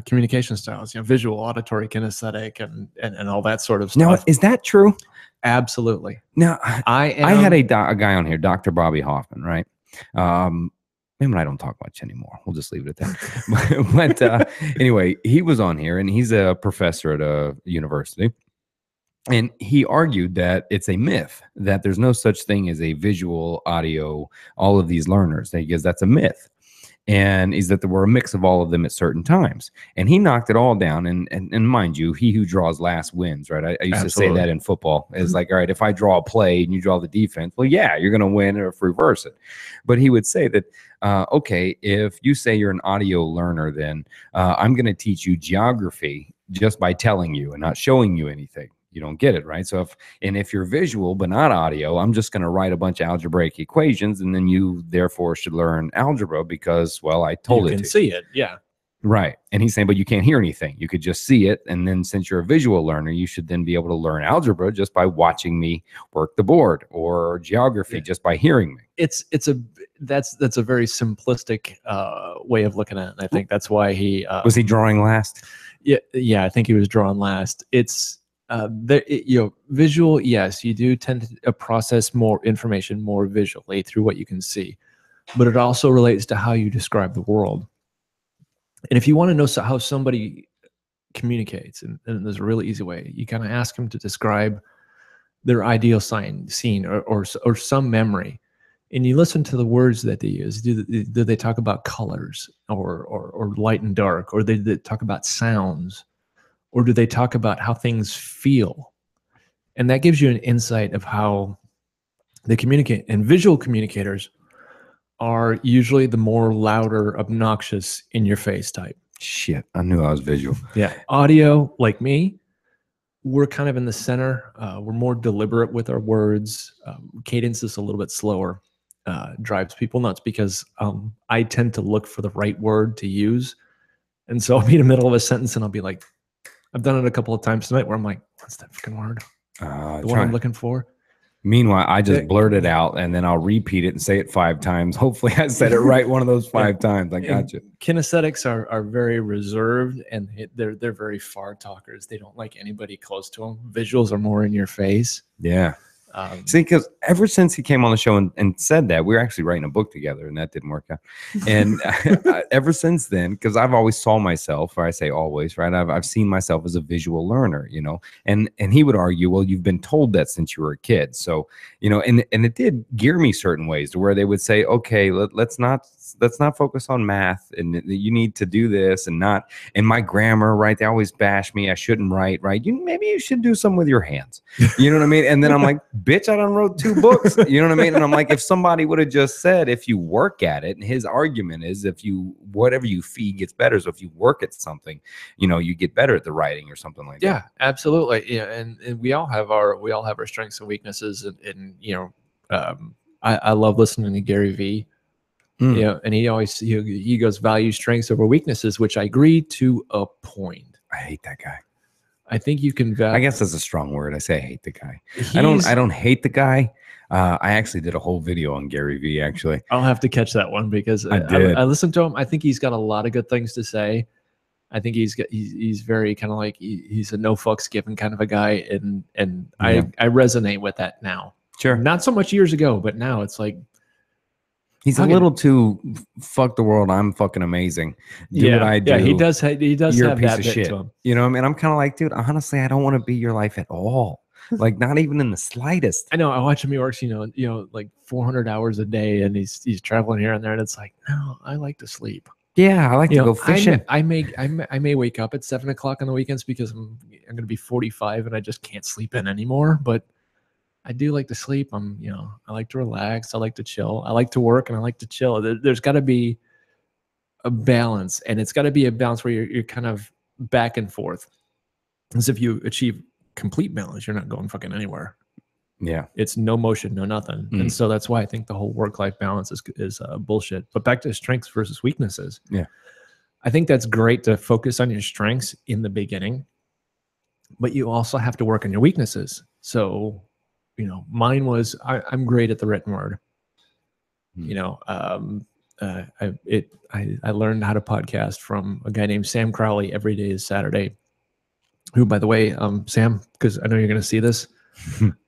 communication styles. You know, visual, auditory, kinesthetic, and all that sort of stuff. Now, is that true? Absolutely. Now, I had a guy on here, Dr. Bobby Hoffman, right? Him and I don't talk much anymore. We'll just leave it at that. But anyway, he was on here, and he's a professor at a university. And he argued that it's a myth that there's no such thing as a visual, audio, all of these learners, because that's a myth. And is that there were a mix of all of them at certain times. And he knocked it all down. And mind you, he who draws last wins, right? I used to say that in football. It's like, all right, if I draw a play and you draw the defense, well, yeah, you're going to win, or if reverse it. But he would say that, okay, if you say you're an audio learner, then I'm going to teach you geography just by telling you and not showing you anything. You don't get it, right? So if you're visual but not audio, I'm just going to write a bunch of algebraic equations, and then you therefore should learn algebra because, well, I told it to you. You can see it, yeah. Right. And he's saying, but you can't hear anything. You could just see it. And then since you're a visual learner, you should then be able to learn algebra just by watching me work the board, or geography just by hearing me. That's a very simplistic way of looking at it. And I think that's why he was he drawing last? Yeah, I think he was drawing last. It's visual, yes, you do tend to process more information more visually through what you can see, but it also relates to how you describe the world. And if you want to know how somebody communicates, and there's a really easy way. You kind of ask them to describe their ideal scene or some memory, and you listen to the words that they use. Do they talk about colors or light and dark, or they talk about sounds, or do they talk about how things feel? And that gives you an insight of how they communicate. And visual communicators are usually the more louder, obnoxious, in your face type. Shit, I knew I was visual. Yeah. Audio, like me, we're kind of in the center. We're more deliberate with our words. Cadence is a little bit slower. Drives people nuts because I tend to look for the right word to use. And so I'll be in the middle of a sentence and I'll be like, I've done it a couple of times tonight where I'm like, what's that fucking word? The one I'm looking for. Meanwhile, I just blurt it out and then I'll repeat it and say it 5 times. Hopefully I said it right one of those 5 times. I got you. Kinesthetics are very reserved and they're very far talkers. They don't like anybody close to them. Visuals are more in your face. Yeah. See, because ever since he came on the show and said that, we were actually writing a book together and that didn't work out. And ever since then, because I've always saw myself, or I say always, right? I've seen myself as a visual learner, you know, and he would argue, well, you've been told that since you were a kid. So, you know, and it did gear me certain ways to where they would say, okay, let's not focus on math and you need to do this and not, and my grammar, right? They always bash me. I shouldn't write, right? Maybe you should do something with your hands. You know what I mean? And then I'm like, bitch, I done wrote 2 books. You know what I mean? And I'm like, if somebody would have just said, if you work at it, and his argument is whatever you feed gets better. So if you work at something, you know, you get better at the writing or something like that. Yeah, absolutely. Yeah. And we all have our strengths and weaknesses. And you know, I love listening to Gary Vee. Yeah, and he goes value strengths over weaknesses, which I agree to a point. I hate that guy. I think you can value. I guess that's a strong word. I say I hate the guy. I don't hate the guy. I actually did a whole video on Gary Vee. Actually, I'll have to catch that one because I listened to him. I think he's got a lot of good things to say. I think he's very kind of like he's a no fucks given kind of a guy, and I resonate with that now. Sure, not so much years ago, but now it's like. He's a little too fuck the world. I'm fucking amazing. Do what I do. Yeah, he does. He does You're have a piece that of bit shit. To him. You know what I mean? I'm kind of like, dude, honestly, I don't want to be your life at all. Like, not even in the slightest. I know. I watch him. He works, you know, like 400 hours a day, and he's traveling here and there. And it's like, no, I like to sleep. Yeah, I like to go fishing. I may wake up at 7 o'clock on the weekends because I'm going to be 45 and I just can't sleep in anymore. But I do like to sleep. I like to relax. I like to chill. I like to work and I like to chill. There's got to be a balance, and it's got to be a balance where you're kind of back and forth. As if you achieve complete balance, you're not going fucking anywhere. Yeah, it's no motion, no nothing. And so that's why I think the whole work-life balance is bullshit. But back to strengths versus weaknesses. Yeah, I think that's great to focus on your strengths in the beginning, but you also have to work on your weaknesses. So. You know, mine was I'm great at the written word. You know, I learned how to podcast from a guy named Sam Crowley. Every day is Saturday. Who, by the way, Sam, because I know you're going to see this.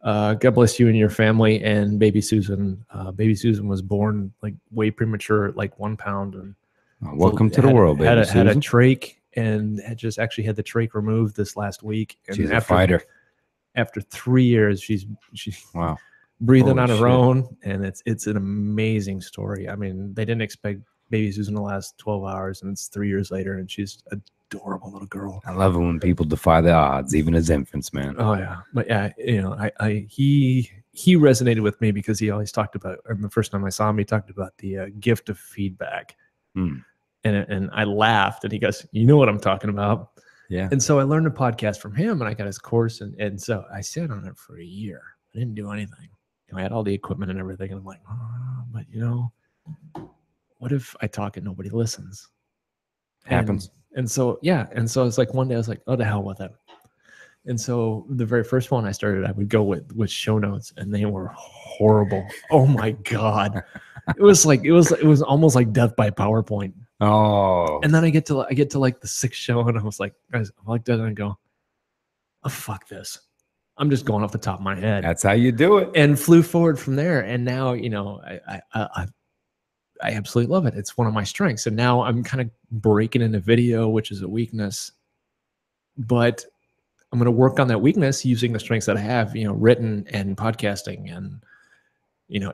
God bless you and your family and baby Susan. Baby Susan was born like way premature, at like 1 pound, and welcome to the world. Baby had a trach and had just actually had the trach removed this last week. And she's a fighter. After 3 years, she's wow breathing on her own, and it's an amazing story. I mean, they didn't expect baby Susan to last 12 hours, and it's 3 years later, and she's an adorable little girl. I love it when people defy the odds, even as infants, man. Oh yeah, but yeah, you know, he resonated with me because he always talked about. Or the first time I saw him, he talked about the gift of feedback, and I laughed, and he goes, "You know what I'm talking about." Yeah. And so I learned a podcast from him, and I got his course, and so I sat on it for a year. I didn't do anything. You know, I had all the equipment and everything, and I'm like, oh, but you know, what if I talk and nobody listens? Happens. And so it's like one day I was like, oh, the hell with it. And so the very first one I started, I would go with show notes, and they were horrible. Oh my God. It was almost like death by PowerPoint. Oh. And then I get to like the 6th show, and I was like, guys, I like that, and I go, oh, fuck this. I'm just going off the top of my head. That's how you do it. And flew forward from there. And now, you know, I absolutely love it. It's one of my strengths. And now I'm kind of breaking into video, which is a weakness. but I'm going to work on that weakness using the strengths that I have, written and podcasting and,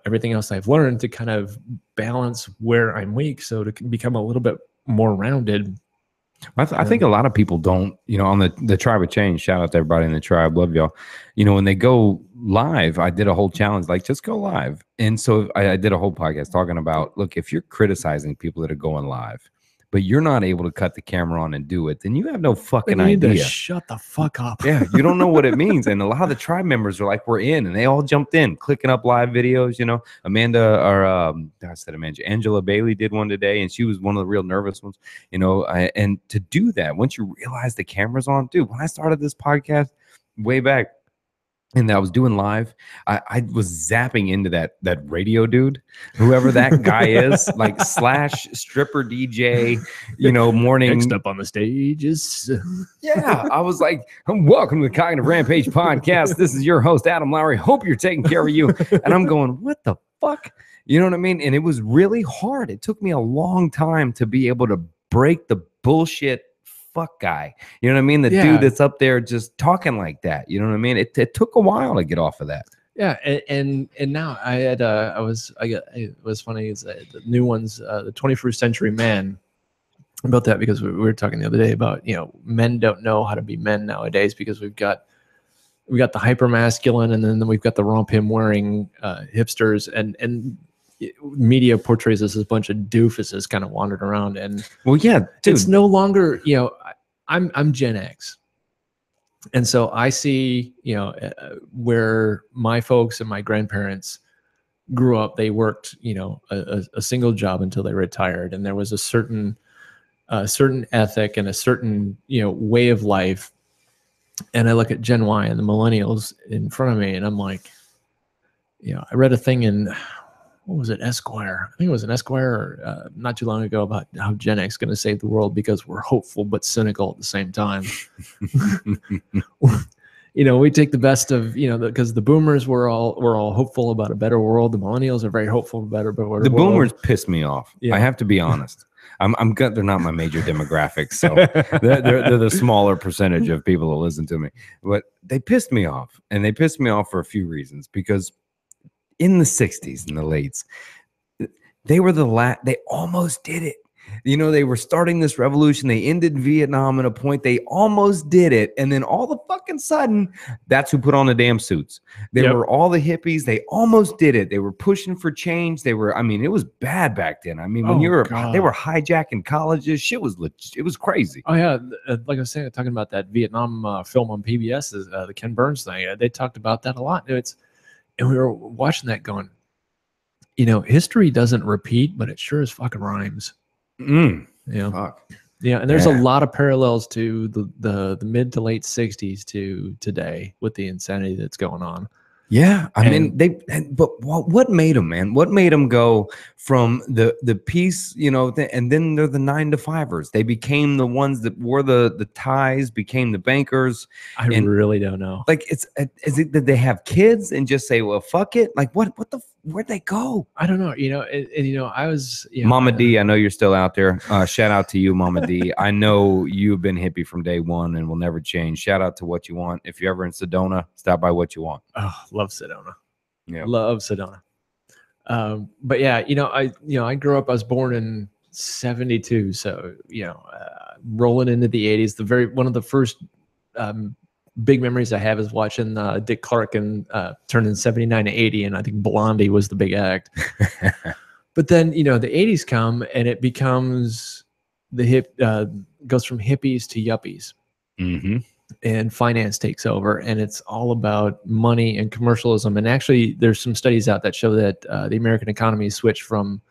everything else I've learned to kind of balance where I'm weak. So to become a little bit more rounded. I think a lot of people don't, on the Tribe of Change, shout out to everybody in the tribe. Love y'all. When they go live, I did a whole challenge, like just go live. And so I did a whole podcast talking about, look, if you're criticizing people that are going live, but you're not able to cut the camera on and do it, then you have no fucking idea. Shut the fuck up. Yeah, you don't know what it means. And a lot of the tribe members are like, we're in, and they all jumped in, clicking up live videos. Angela Bailey did one today, and she was one of the real nervous ones. And to do that, once you realize the camera's on, dude. When I started this podcast way back, and I was doing live, I was zapping into that radio dude, whoever that guy is, like / stripper DJ, morning. Next up on the stage is yeah. I was like, welcome to the Cognitive Rampage podcast. This is your host, Adam Lowry. Hope you're taking care of you. And I'm going, what the fuck? You know what I mean? And it was really hard. It took me a long time to be able to break the bullshit fuck guy. You know what I mean? The dude that's up there just talking like that. You know what I mean? It took a while to get off of that. Yeah, and now I had it was funny is the new ones, the 21st Century Man, about that, because we were talking the other day about men don't know how to be men nowadays, because we got the hyper masculine, and then we've got the romp him wearing hipsters, and media portrays us as a bunch of doofuses kind of wandering around. And well, yeah, dude. It's no longer, I'm Gen X. And so I see, where my folks and my grandparents grew up. They worked, a single job until they retired. And there was a certain ethic and a certain, way of life. And I look at Gen Y and the millennials in front of me, and I'm like, I read a thing in, what was it, Esquire? I think it was an Esquire not too long ago, about how Gen X is going to save the world because we're hopeful but cynical at the same time. We take the best of, because the boomers were all hopeful about a better world. The millennials are very hopeful about a better world. The boomers piss me off. Yeah. I have to be honest. I'm good. They're not my major demographics, so they're the smaller percentage of people that listen to me. But they pissed me off, and they pissed me off for a few reasons. Because in the 60s and the lates, they were they almost did it. They were starting this revolution. They ended Vietnam at a point. They almost did it. And then all the fucking sudden, that's who put on the damn suits. They were all the hippies. They almost did it. They were pushing for change. It was bad back then. When they were hijacking colleges, shit was legit. It was crazy. Oh yeah. Like I was saying, talking about that Vietnam film on PBS, the Ken Burns thing. They talked about that a lot. And we were watching that going, history doesn't repeat, but it sure as fucking rhymes. Fuck. Yeah, and there's a lot of parallels to the mid to late 60s to today with the insanity that's going on. Yeah, but what made them, man? What made them go from the peace, and then they're the 9-to-5ers. They became the ones that wore the ties, became the bankers. I really don't know. Like, is it that they have kids and just say, well, fuck it? Like, where'd they go? I don't know. I was Mama D. I know you're still out there. Shout out to you, Mama D. I know you've been hippie from day one and will never change. Shout out to What You Want. If you're ever in Sedona, stop by What You Want. Oh, love Sedona. Yeah, love Sedona. But yeah, I grew up. I was born in '72, so rolling into the '80s. One of the first big memories I have is watching Dick Clark and turning 79 to 80, and I think Blondie was the big act. But then the '80s come, and it becomes goes from hippies to yuppies. Mm-hmm. And finance takes over, and it's all about money and commercialism. And actually, there's some studies out that show that the American economy switched from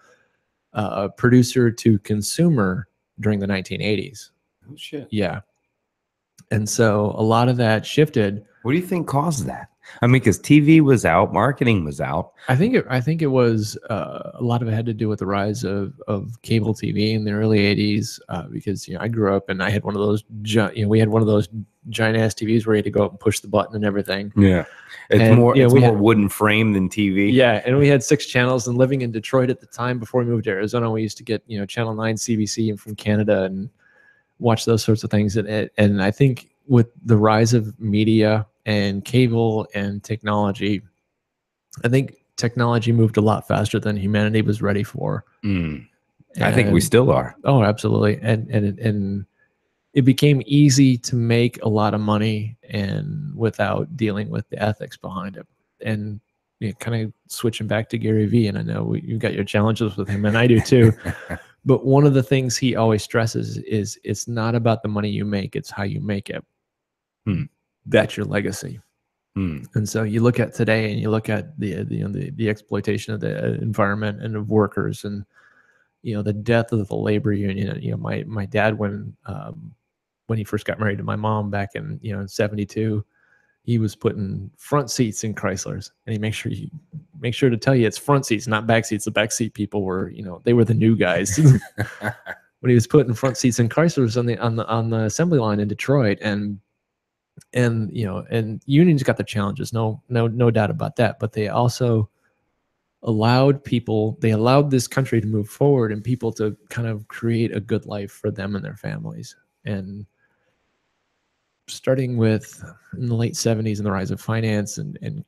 producer to consumer during the 1980s. Oh shit! Yeah, and so a lot of that shifted. What do you think caused that? Because TV was out, marketing was out. I think it was a lot of it had to do with the rise of cable TV in the early '80s. Because I grew up and I had one of those. We had one of those giant ass TVs where you had to go up and push the button and everything. Yeah, it's more wooden frame than TV. Yeah, and we had 6 channels. And living in Detroit at the time, before we moved to Arizona, we used to get Channel 9 CBC from Canada and watch those sorts of things. And I think with the rise of media and cable and technology, I think technology moved a lot faster than humanity was ready for. I think we still are. Oh, absolutely. And it became easy to make a lot of money and without dealing with the ethics behind it. And kind of switching back to Gary Vee, and I know you've got your challenges with him, and I do too. But one of the things he always stresses is it's not about the money you make, it's how you make it. That's your legacy. And so you look at today, and you look at the exploitation of the environment and of workers, and the death of the labor union. My dad, when he first got married to my mom back in 72, he was putting front seats in Chryslers, and he make sure to tell you it's front seats, not back seats. The back seat people were, they were the new guys. When he was putting front seats in Chryslers on the assembly line in Detroit, and unions got the challenges, no doubt about that. But they also allowed this country to move forward and people to kind of create a good life for them and their families. And starting with in the late 70s and the rise of finance and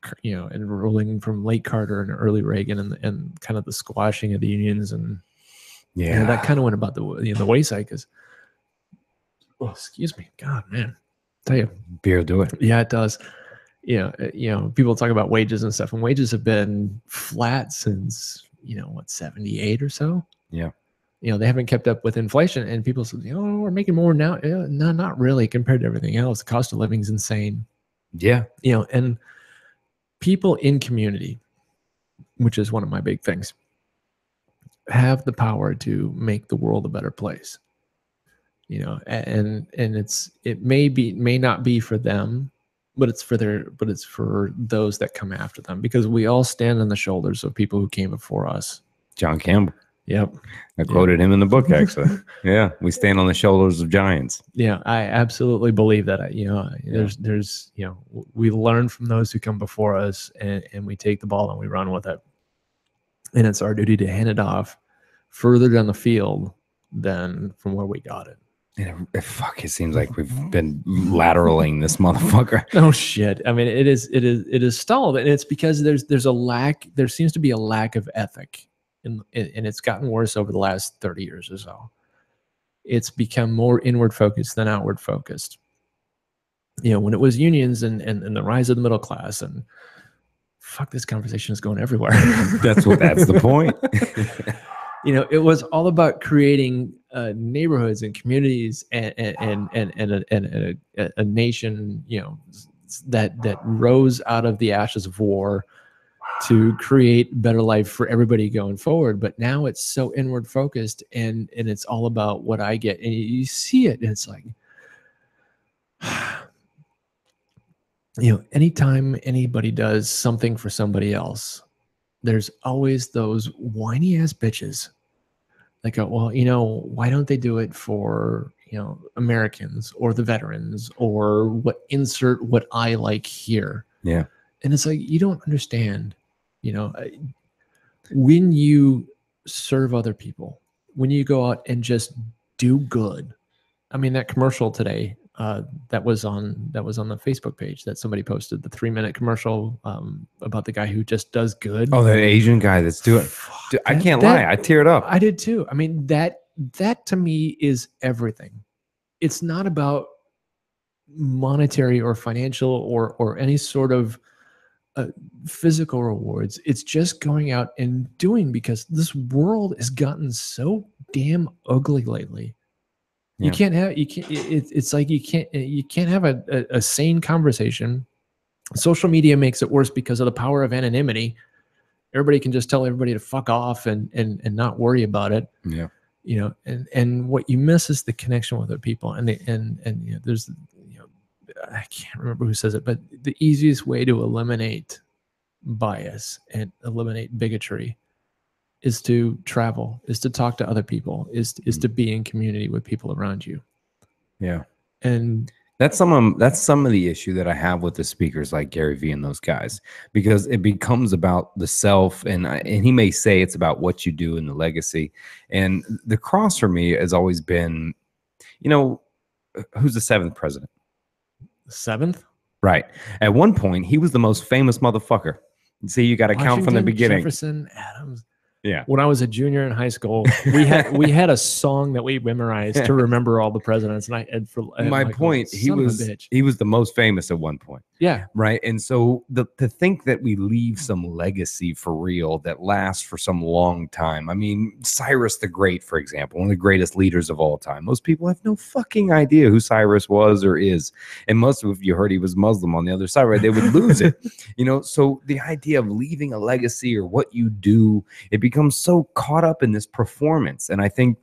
rolling from late Carter and early Reagan and kind of the squashing of the unions, and that kind of went about the wayside because, excuse me, God, man, tell you, beer do it. Yeah, it does. People talk about wages and stuff, and wages have been flat since 78 or so. Yeah. They haven't kept up with inflation, and people say, we're making more now. No, not really compared to everything else. The cost of living is insane. Yeah. And people in community, which is one of my big things, have the power to make the world a better place. And it may not be for them, but it's for those that come after them, because we all stand on the shoulders of people who came before us. John Campbell. Yep. I quoted him in the book, actually. Yeah. We stand on the shoulders of giants. Yeah, I absolutely believe that. There's we learn from those who come before us, and we take the ball and we run with it. And it's our duty to hand it off further down the field than from where we got it. It seems like we've been lateraling this motherfucker. Oh shit. I mean, it is stalled, and it's because there seems to be a lack of ethic. And it's gotten worse over the last 30 years or so. It's become more inward focused than outward focused. When it was unions and the rise of the middle class, and fuck, this conversation is going everywhere. That's the point. It was all about creating neighborhoods and communities and a nation, that rose out of the ashes of war to create better life for everybody going forward. But now it's so inward focused, and it's all about what I get. And you see it, and it's like, anytime anybody does something for somebody else, there's always those whiny ass bitches that go, well, why don't they do it for, Americans or the veterans or insert what I like here? Yeah. And it's like, you don't understand. When you serve other people, when you go out and just do good. I mean, that commercial today, that was on the Facebook page that somebody posted, the 3-minute commercial about the guy who just does good. Oh, that Asian guy that's doing. Dude, I can't lie, I teared up. I did too. I mean, that to me is everything. It's not about monetary or financial or any sort of physical rewards. It's just going out and doing, because this world has gotten so damn ugly lately. Yeah. It's like you can't have a sane conversation. Social media makes it worse because of the power of anonymity. Everybody can just tell everybody to fuck off and not worry about it. Yeah. And what you miss is the connection with other people. And there's, I can't remember who says it, but the easiest way to eliminate bias and eliminate bigotry is to travel, is to talk to other people, is to be in community with people around you. Yeah. And that's some of the issue that I have with the speakers like Gary Vee and those guys, because it becomes about the self, and he may say it's about what you do and the legacy. And the cross for me has always been, who's the 7th president? 7th. Right. At one point, he was the most famous motherfucker. See, you got to count from the beginning. Jefferson, Adams. Yeah. When I was a junior in high school, we had a song that we memorized to remember all the presidents. And my point, he was the most famous at one point. Yeah. Right. And so to think that we leave some legacy for real that lasts for some long time. I mean, Cyrus the Great, for example, one of the greatest leaders of all time. Most people have no fucking idea who Cyrus was or is. And most of you heard he was Muslim on the other side, right? They would lose it. So the idea of leaving a legacy or what you do, it becomes so caught up in this performance. And I think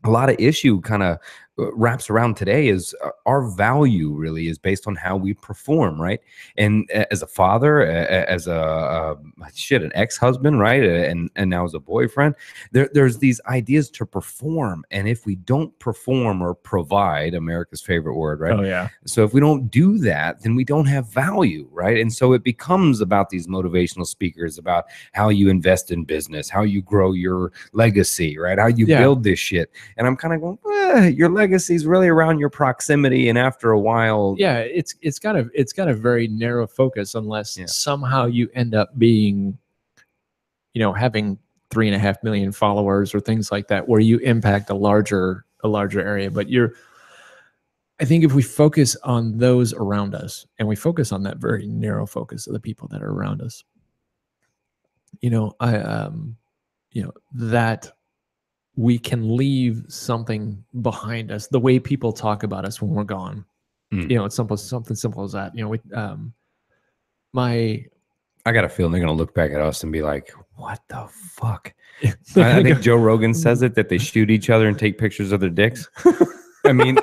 a lot of issue kind of wraps around today is our value really is based on how we perform, right? And as a father, as an ex-husband, right? And now as a boyfriend, there's these ideas to perform. And if we don't perform or provide, America's favorite word, right? Oh, yeah. So if we don't do that, then we don't have value, right? And so it becomes about these motivational speakers, about how you invest in business, how you grow your legacy, right? How you build this shit. And I'm kind of going, your legacy is really around your proximity, and after a while, it's got a very narrow focus unless somehow you end up being, having 3.5 million followers or things like that, where you impact a larger area. But I think if we focus on those around us and we focus on that very narrow focus of the people that are around us, that we can leave something behind us, the way people talk about us when we're gone. It's something simple as that. I got a feeling they're going to look back at us and be like, what the fuck? I think Joe Rogan says it, that they shoot each other and take pictures of their dicks. I mean,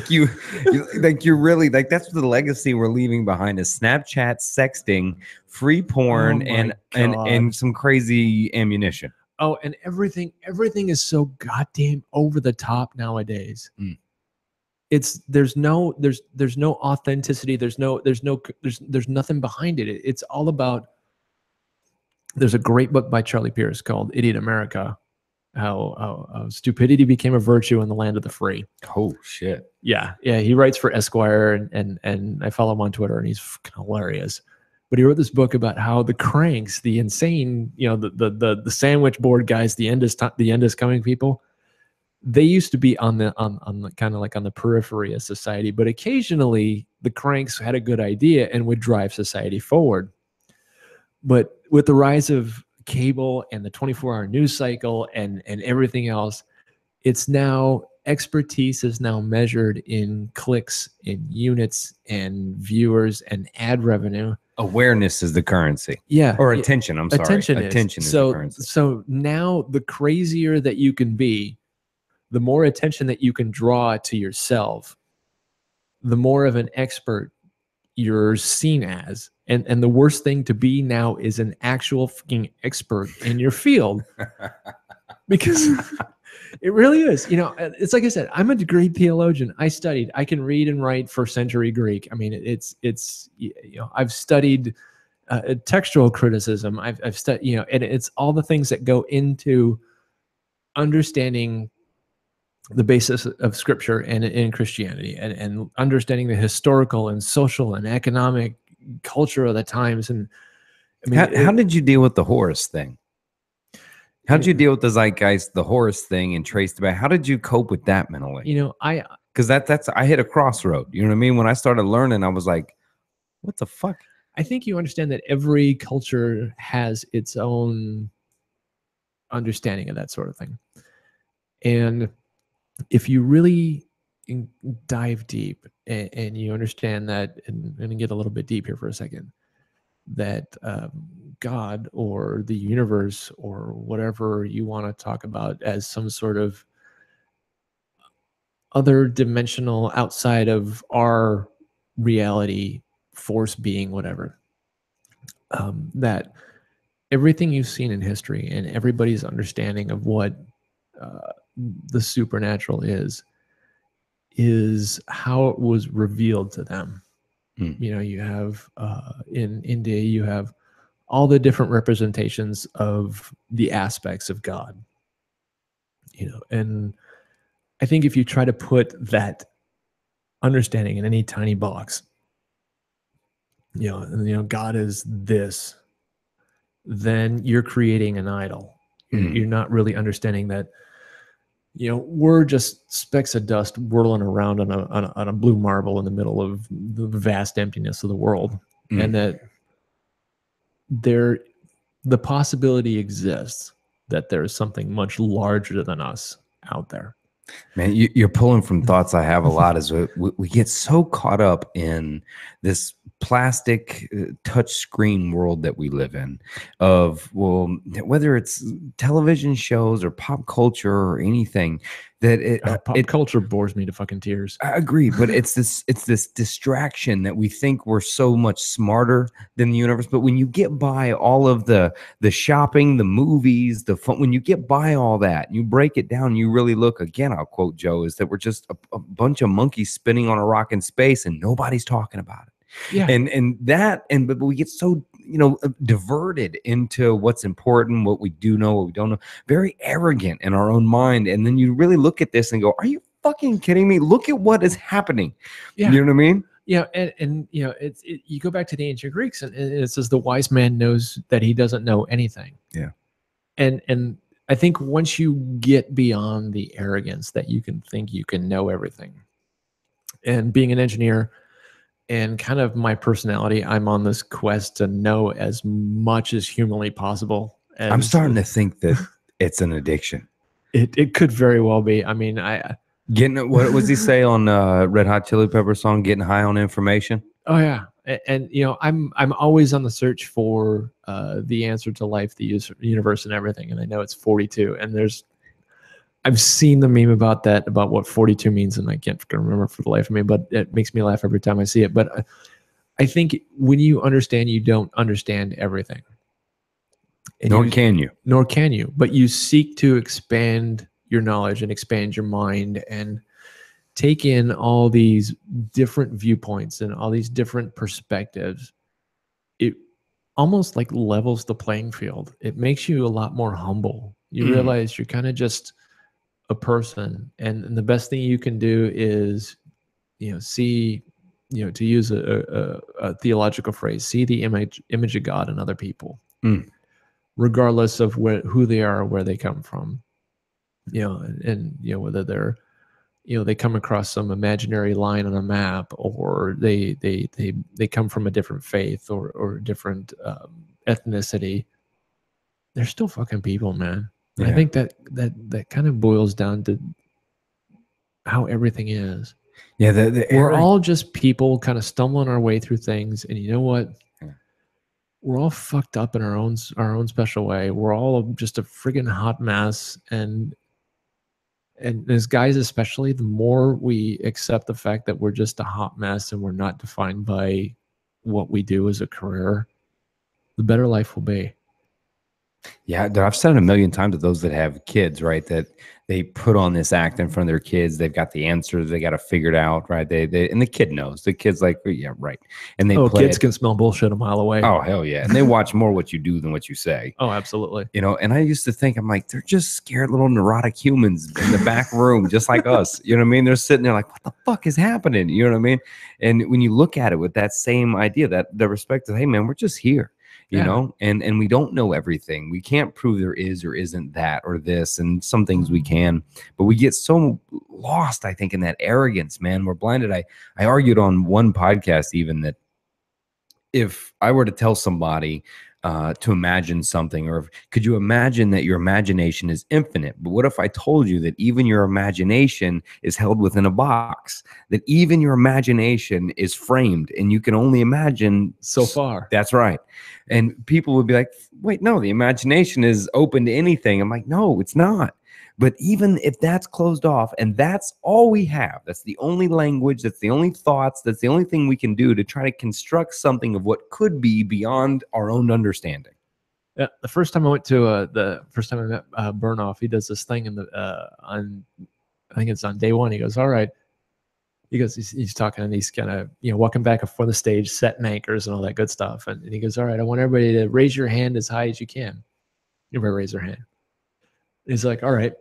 you're really like, that's the legacy we're leaving behind is Snapchat, sexting, free porn, and some crazy ammunition. Oh, and everything is so goddamn over the top nowadays. There's no authenticity. There's nothing behind it. It's all about. There's a great book by Charlie Pierce called "Idiot America," how stupidity became a virtue in the land of the free. Oh shit! Yeah. He writes for Esquire, and I follow him on Twitter, and he's fucking hilarious. But he wrote this book about how the cranks, the insane, the sandwich board guys, the end is coming people, they used to be on the kind of like on the periphery of society, but occasionally the cranks had a good idea and would drive society forward. But with the rise of cable and the 24-hour news cycle and everything else, it's now expertise is now measured in clicks, in units, and viewers and ad revenue. Awareness is the currency. Or attention. I'm sorry. Attention is the currency. So now the crazier that you can be, the more attention that you can draw to yourself, the more of an expert you're seen as. And the worst thing to be now is an actual fucking expert in your field. Because it really is. It's like I said, I'm a degree theologian. I studied. I can read and write first century Greek. I mean, it's I've studied textual criticism. I've studied, and it's all the things that go into understanding the basis of Scripture and in Christianity, and understanding the historical and social and economic culture of the times. And I mean, how did you deal with the Horus thing? How did you deal with the zeitgeist, the Horus thing, and traced back? How did you cope with that mentally? Because I hit a crossroad. You know what I mean? When I started learning, I was like, what the fuck? I think you understand that every culture has its own understanding of that sort of thing. And if you really dive deep and you understand that, and get a little bit deep here for a second, that God or the universe or whatever you want to talk about as some sort of other dimensional outside of our reality force being, whatever, that everything you've seen in history and everybody's understanding of what the supernatural is how it was revealed to them. You have in India, you have all the different representations of the aspects of God, and I think if you try to put that understanding in any tiny box, God is this, then you're creating an idol. You're not really understanding that, we're just specks of dust whirling around on a blue marble in the middle of the vast emptiness of the world. And that the possibility exists that there is something much larger than us out there. Man, you're pulling from thoughts I have a lot. As we get so caught up in this plastic touch screen world that we live in, of, well, whether it's television shows or pop culture or anything, that pop culture bores me to fucking tears. I agree, but it's this distraction that we think we're so much smarter than the universe. But when you get by all of the shopping, the movies, the fun, when you get by all that, and you break it down, you really look, again, I'll quote Joe, is that we're just a bunch of monkeys spinning on a rock in space and nobody's talking about it. Yeah. But we get so, diverted into what's important, what we do know, what we don't know, very arrogant in our own mind. And then you really look at this and go, are you fucking kidding me? Look at what is happening. Yeah. You know what I mean? Yeah. And you go back to the ancient Greeks, and it says the wise man knows that he doesn't know anything. Yeah. And I think once you get beyond the arrogance that you can think you can know everything, and being an engineer, and kind of my personality, I'm on this quest to know as much as humanly possible. I'm starting to think that it's an addiction. It could very well be. I mean, what was he say on Red Hot Chili Pepper song? Getting high on information. Oh yeah, and I'm always on the search for the answer to life, the universe, and everything. And I know it's 42, and I've seen the meme about that, about what 42 means, and I can't remember for the life of me, but it makes me laugh every time I see it. But I think when you understand, you don't understand everything. Nor can you. But you seek to expand your knowledge and expand your mind and take in all these different viewpoints and all these different perspectives. It almost like levels the playing field. It makes you a lot more humble. You realize you're kind of just a person, and the best thing you can do is, see, to use a theological phrase, see the image of God in other people, regardless of who they are or where they come from, and whether they're, they come across some imaginary line on a map, or they come from a different faith or different ethnicity. They're still fucking people, man. Yeah. I think that kind of boils down to how everything is. Yeah, we're all just people kind of stumbling our way through things, and you know what? Yeah. We're all fucked up in our own special way. We're all just a friggin' hot mess, and as guys especially, the more we accept the fact that we're just a hot mess and we're not defined by what we do as a career, the better life will be. Yeah, I've said it a million times to those that have kids, right? That they put on this act in front of their kids. They've got the answers. They got to figure it out, right? And the kid knows. The kid's like, oh, yeah, right. And they kids can smell bullshit a mile away. Oh, hell yeah. And they watch more what you do than what you say. Oh, absolutely. And I used to think, I'm like, they're just scared little neurotic humans in the back room, just like us. You know what I mean? They're sitting there like, what the fuck is happening? You know what I mean? And when you look at it with that same idea, that the respect of, hey, man, we're just here. You know, and we don't know everything. We can't prove there is or isn't that or this, and some things we can, but we get so lost, I think, in that arrogance, man. We're blinded. I argued on one podcast even that if I were to tell somebody to imagine something, or could you imagine that your imagination is infinite? But what if I told you that even your imagination is held within a box, that even your imagination is framed and you can only imagine so far? That's right. And people would be like, wait, no, the imagination is open to anything. I'm like, no, it's not. But even if that's closed off and that's all we have, that's the only language, that's the only thoughts, that's the only thing we can do to try to construct something of what could be beyond our own understanding. Yeah, the first time I went to I met Burnoff, he does this thing in I think it's on day one. He goes, all right. He goes, he's talking, and he's kind of, walking back and forth the stage, setting anchors and all that good stuff. And he goes, all right, I want everybody to raise your hand as high as you can. Everybody raise their hand. He's like, all right,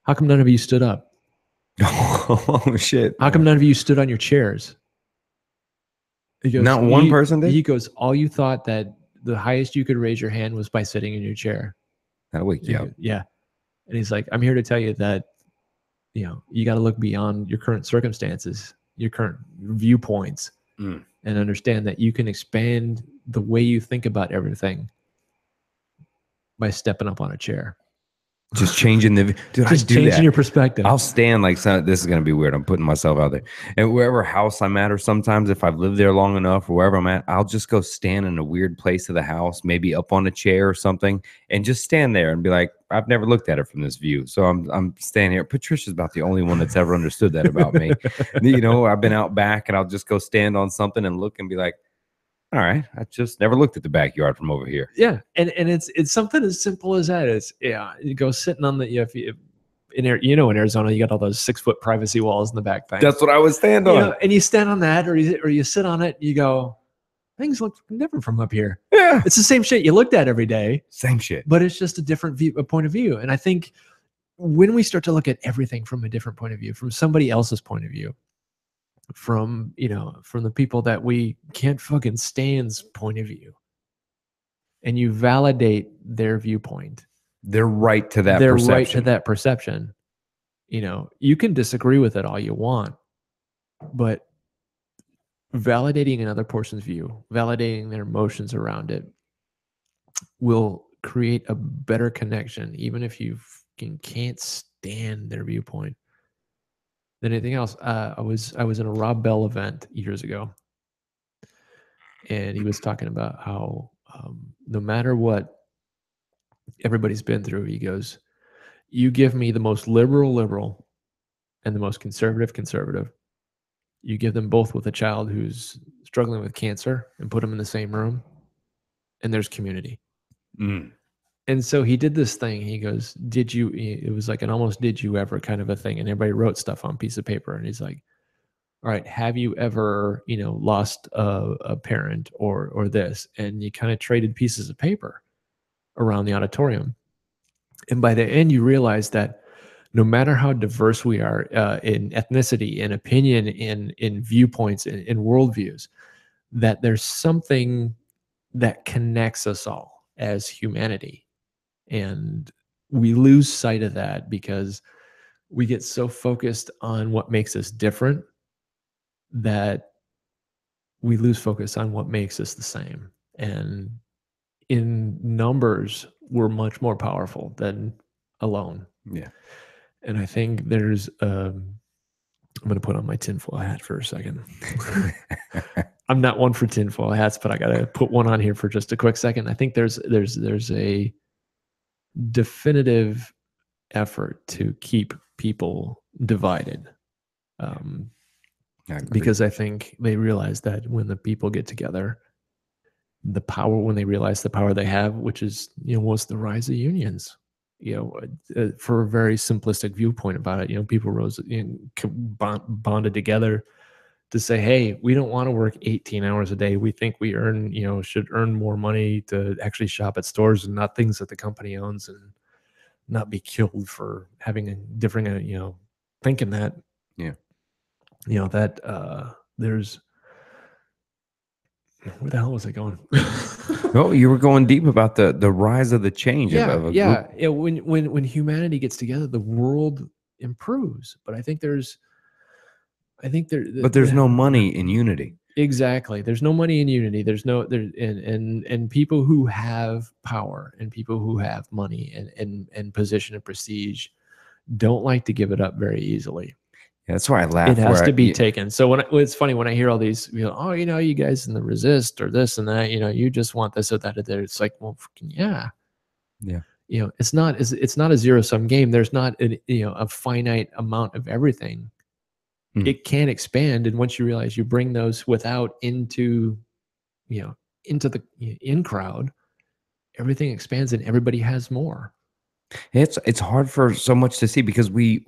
how come none of you stood up? Oh shit! How come none of you stood on your chairs? He goes, Not one person did. he goes, all you thought that the highest you could raise your hand was by sitting in your chair. That'll wake you up. Yeah. And he's like, I'm here to tell you that, you know, you got to look beyond your current circumstances, your current viewpoints, and understand that you can expand the way you think about everything by stepping up on a chair. Just changing the dude. Just I do changing that. your perspective. I'll stand like this is gonna be weird. I'm putting myself out there. And wherever house I'm at, or sometimes if I've lived there long enough, or wherever I'm at, I'll just go stand in a weird place of the house, maybe up on a chair or something, and just stand there and be like, I've never looked at it from this view. So I'm standing here. Patricia's about the only one that's ever understood that about me. You know, I've been out back and I'll just go stand on something and look and be like, all right, I just never looked at the backyard from over here. Yeah, and it's something as simple as that. It's you go sitting on the in Arizona you got all those 6-foot privacy walls in the back thing. That's what I would stand on. Know, and you stand on that, or you sit on it. And you go, things look different from up here. Yeah, it's the same shit you looked at every day. Same shit, but it's just a different view, a point of view. And I think when we start to look at everything from a different point of view, from somebody else's point of view, from from the people that we can't fucking stand's point of view, and you validate their viewpoint, they're right to that they're perception. right to that perception. You can disagree with it all you want, but validating another person's view, validating their emotions around it, will create a better connection, even if you can't stand their viewpoint, than anything else. I was in a Rob Bell event years ago, and he was talking about how no matter what everybody's been through, he goes, you give me the most liberal and the most conservative, you give them both with a child who's struggling with cancer and put them in the same room, and there's community. And so he did this thing. He goes, it was like an almost did you ever kind of a thing. And everybody wrote stuff on a piece of paper. And he's like, all right, have you ever, lost a parent or this? And you kind of traded pieces of paper around the auditorium. And by the end, you realize that no matter how diverse we are in ethnicity, in opinion, in viewpoints, in worldviews, that there's something that connects us all as humanity. And we lose sight of that because we get so focused on what makes us different that we lose focus on what makes us the same. And in numbers, we're much more powerful than alone. Yeah. And I think there's, I'm going to put on my tinfoil hat for a second. I'm not one for tinfoil hats, but I got to put one on here for just a quick second. I think there's a definitive effort to keep people divided. Because I think they realize that when the people get together, when they realize the power they have, which is, was the rise of unions, for a very simplistic viewpoint about it, people rose, bonded together to say, hey, we don't want to work 18 hours a day. We think we should earn more money to actually shop at stores and not things that the company owns, and not be killed for having a different, thinking that, that there's, where the hell was I going? Oh, you were going deep about the rise of the change. Of a group. When humanity gets together, the world improves. But I think there's no money in unity. Exactly. There's no money in unity. And people who have power and people who have money and position and prestige don't like to give it up very easily. Yeah, that's why I laugh. It has to be taken. So it's funny when I hear all these, you guys in the resist or this and that, you just want this or that or that. It's like, well, yeah. It's not a zero-sum game. There's not a finite amount of everything. It can expand, and once you realize you bring those into the in crowd, everything expands and everybody has more. It's hard for so much to see because we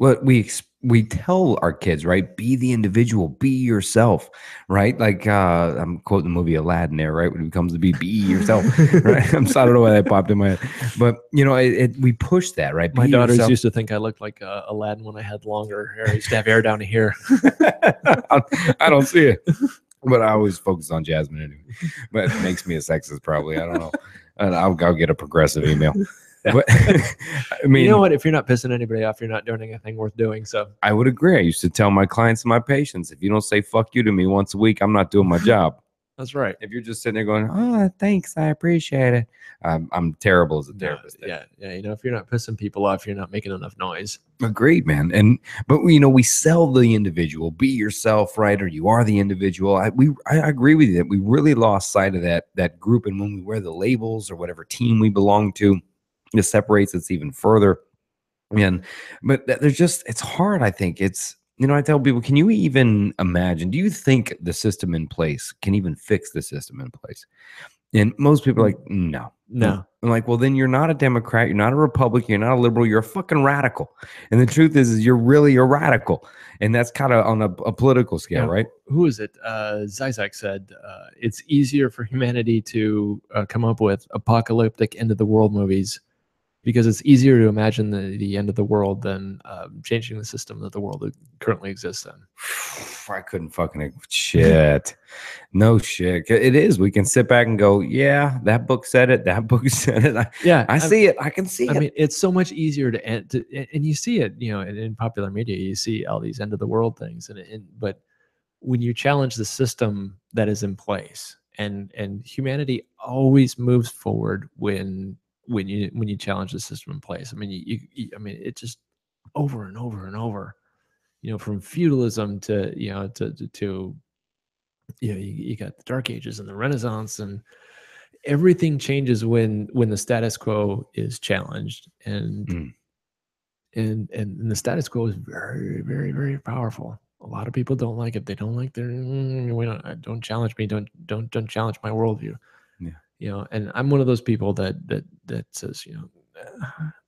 we tell our kids, right? Be the individual, be yourself, right? Like I'm quoting the movie Aladdin there, right? When it becomes to be yourself, right? I don't know why that popped in my head, but you know, we push that, right? My Be daughters yourself. used to think I looked like Aladdin when I had longer hair. I used to have hair down to here. I don't see it, but I always focus on Jasmine anyway. But it makes me a sexist, probably. I don't know. And I'll get a progressive email. But I mean, you know what? If you're not pissing anybody off, you're not doing anything worth doing. So I would agree. I used to tell my clients and my patients, if you don't say fuck you to me once a week, I'm not doing my job. That's right. If you're just sitting there going, oh, thanks, I appreciate it. I'm terrible as a therapist. Yeah. You know, if you're not pissing people off, you're not making enough noise. Agreed, man. But you know, we sell the individual, be yourself, right? Or you are the individual. I agree with you that we really lost sight of that group. And when we wear the labels or whatever team we belong to, it separates us even further. But there's just, it's hard. I think it's, you know, I tell people, can you even imagine, do you think the system in place can even fix the system in place? And most people are like, no. I'm like, well, then you're not a Democrat, you're not a Republican, you're not a liberal, you're a fucking radical. And the truth is you're really a radical. And that's kind of on a political scale, right? Who is it? Zizek said, it's easier for humanity to come up with apocalyptic end of the world movies because it's easier to imagine the end of the world than changing the system that the world currently exists in. I couldn't fucking shit. No shit. It is. We can sit back and go, yeah, that book said it. That book said it. I see it. I can see it. I mean, it's so much easier to end, and you see it, you know, in popular media, you see all these end of the world things, but when you challenge the system that is in place, and humanity always moves forward when you challenge the system in place. I mean, I mean, it just over and over and over, you know, from feudalism to, you know, to you know, you got the Dark Ages and the Renaissance, and everything changes when the status quo is challenged, and the status quo is very, very, very powerful. A lot of people don't like it. They don't like their don't challenge me. Don't challenge my worldview. Yeah. You know, and I'm one of those people that says, you know,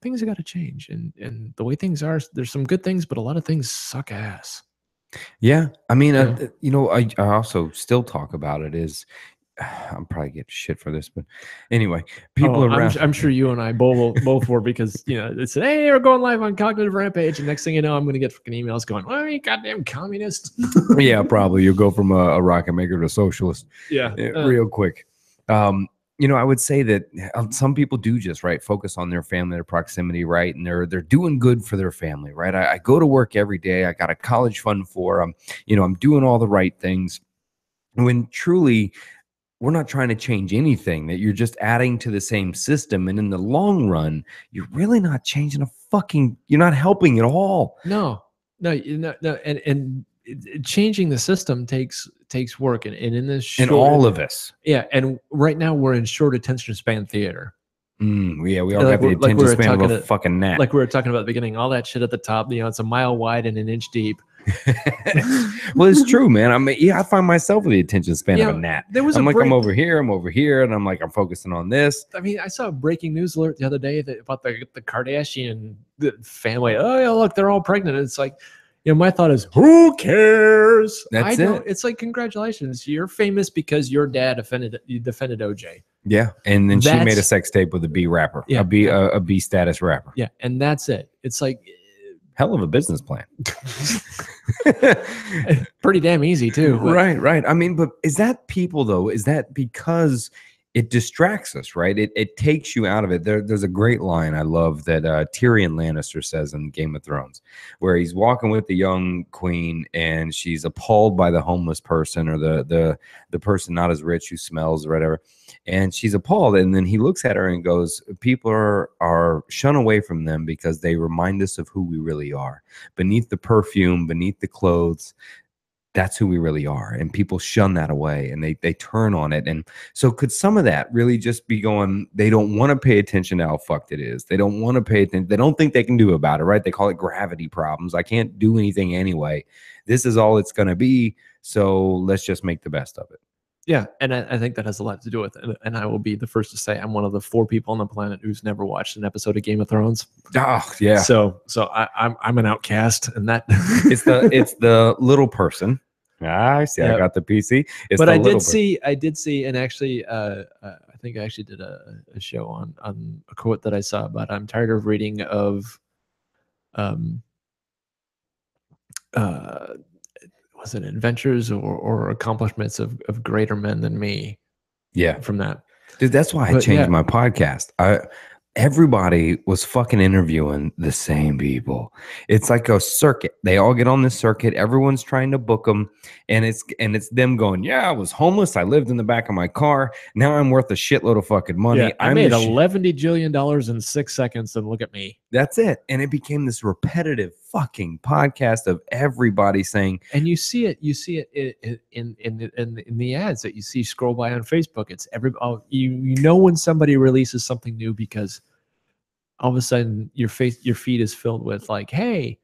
things have got to change, and the way things are, there's some good things, but a lot of things suck ass. Yeah. I mean, you know, I also still talk about it is, I'm probably getting shit for this, but anyway, people around. I'm sure you and I both were, because, you know, it said, hey, we're going live on Cognitive Rampage, and next thing you know, I'm going to get fucking emails going, oh, you goddamn communist. Yeah, probably. You'll go from a rocket maker to a socialist. Yeah. Real quick. You know, I would say that some people do just focus on their family, their proximity, right? And they're doing good for their family, right? I go to work every day. I got a college fund for them. You know, I'm doing all the right things. When truly, we're not trying to change anything, that you're just adding to the same system. And in the long run, you're really not changing you're not helping at all. No. And changing the system takes work. And in this short, and all of us. Yeah. And right now we're in short attention span theater. Yeah, we all got the attention span of a fucking gnat. Like we were talking about at the beginning, all that shit at the top, you know, it's a mile wide and an inch deep. Well, it's true, man. I mean, yeah, I find myself with the attention span of a gnat. I'm over here, and I'm like, I'm focusing on this. I mean, I saw a breaking news alert the other day about the Kardashian family. Oh, yeah, look, they're all pregnant. It's like, you know, my thought is, who cares? That's it. It's like, congratulations, you're famous because your dad defended OJ. Yeah, and then she made a sex tape with a B rapper, a B status rapper. Yeah, and that's it. It's like, hell of a business plan. Pretty damn easy too. Right. I mean, but is that people though? Is that because it distracts us, right? It takes you out of it. There's a great line I love that Tyrion Lannister says in Game of Thrones, where he's walking with the young queen and she's appalled by the homeless person or the person not as rich who smells or whatever. And she's appalled. And then he looks at her and goes, people are shun away from them because they remind us of who we really are. Beneath the perfume, beneath the clothes, that's who we really are. And people shun that away and they turn on it. And so could some of that really just be going, they don't want to pay attention to how fucked it is. They don't want to pay attention. They don't think they can do about it, right? They call it gravity problems. I can't do anything anyway. This is all it's going to be. So let's just make the best of it. Yeah, and I think that has a lot to do with it. And I will be the first to say I'm one of the 4 people on the planet who's never watched an episode of Game of Thrones. Oh yeah. So I'm an outcast, and that it's the little person. I see. Yep. I got the PC. But I did see, and actually, I think I actually did a show on a quote that I saw about I'm tired of reading of, was it adventures or accomplishments of greater men than me? Yeah, from that, dude. That's why I changed my podcast. Everybody was fucking interviewing the same people. It's like a circuit. They all get on this circuit. Everyone's trying to book them, and it's them going, "Yeah, I was homeless. I lived in the back of my car. Now I'm worth a shitload of fucking money. Yeah, I made $11 jillion in 6 seconds, and look at me." That's it. And it became this repetitive fucking podcast of everybody saying. And you see it in the ads that you see scroll by on Facebook. It's you know when somebody releases something new, because all of a sudden your feed is filled with like, hey,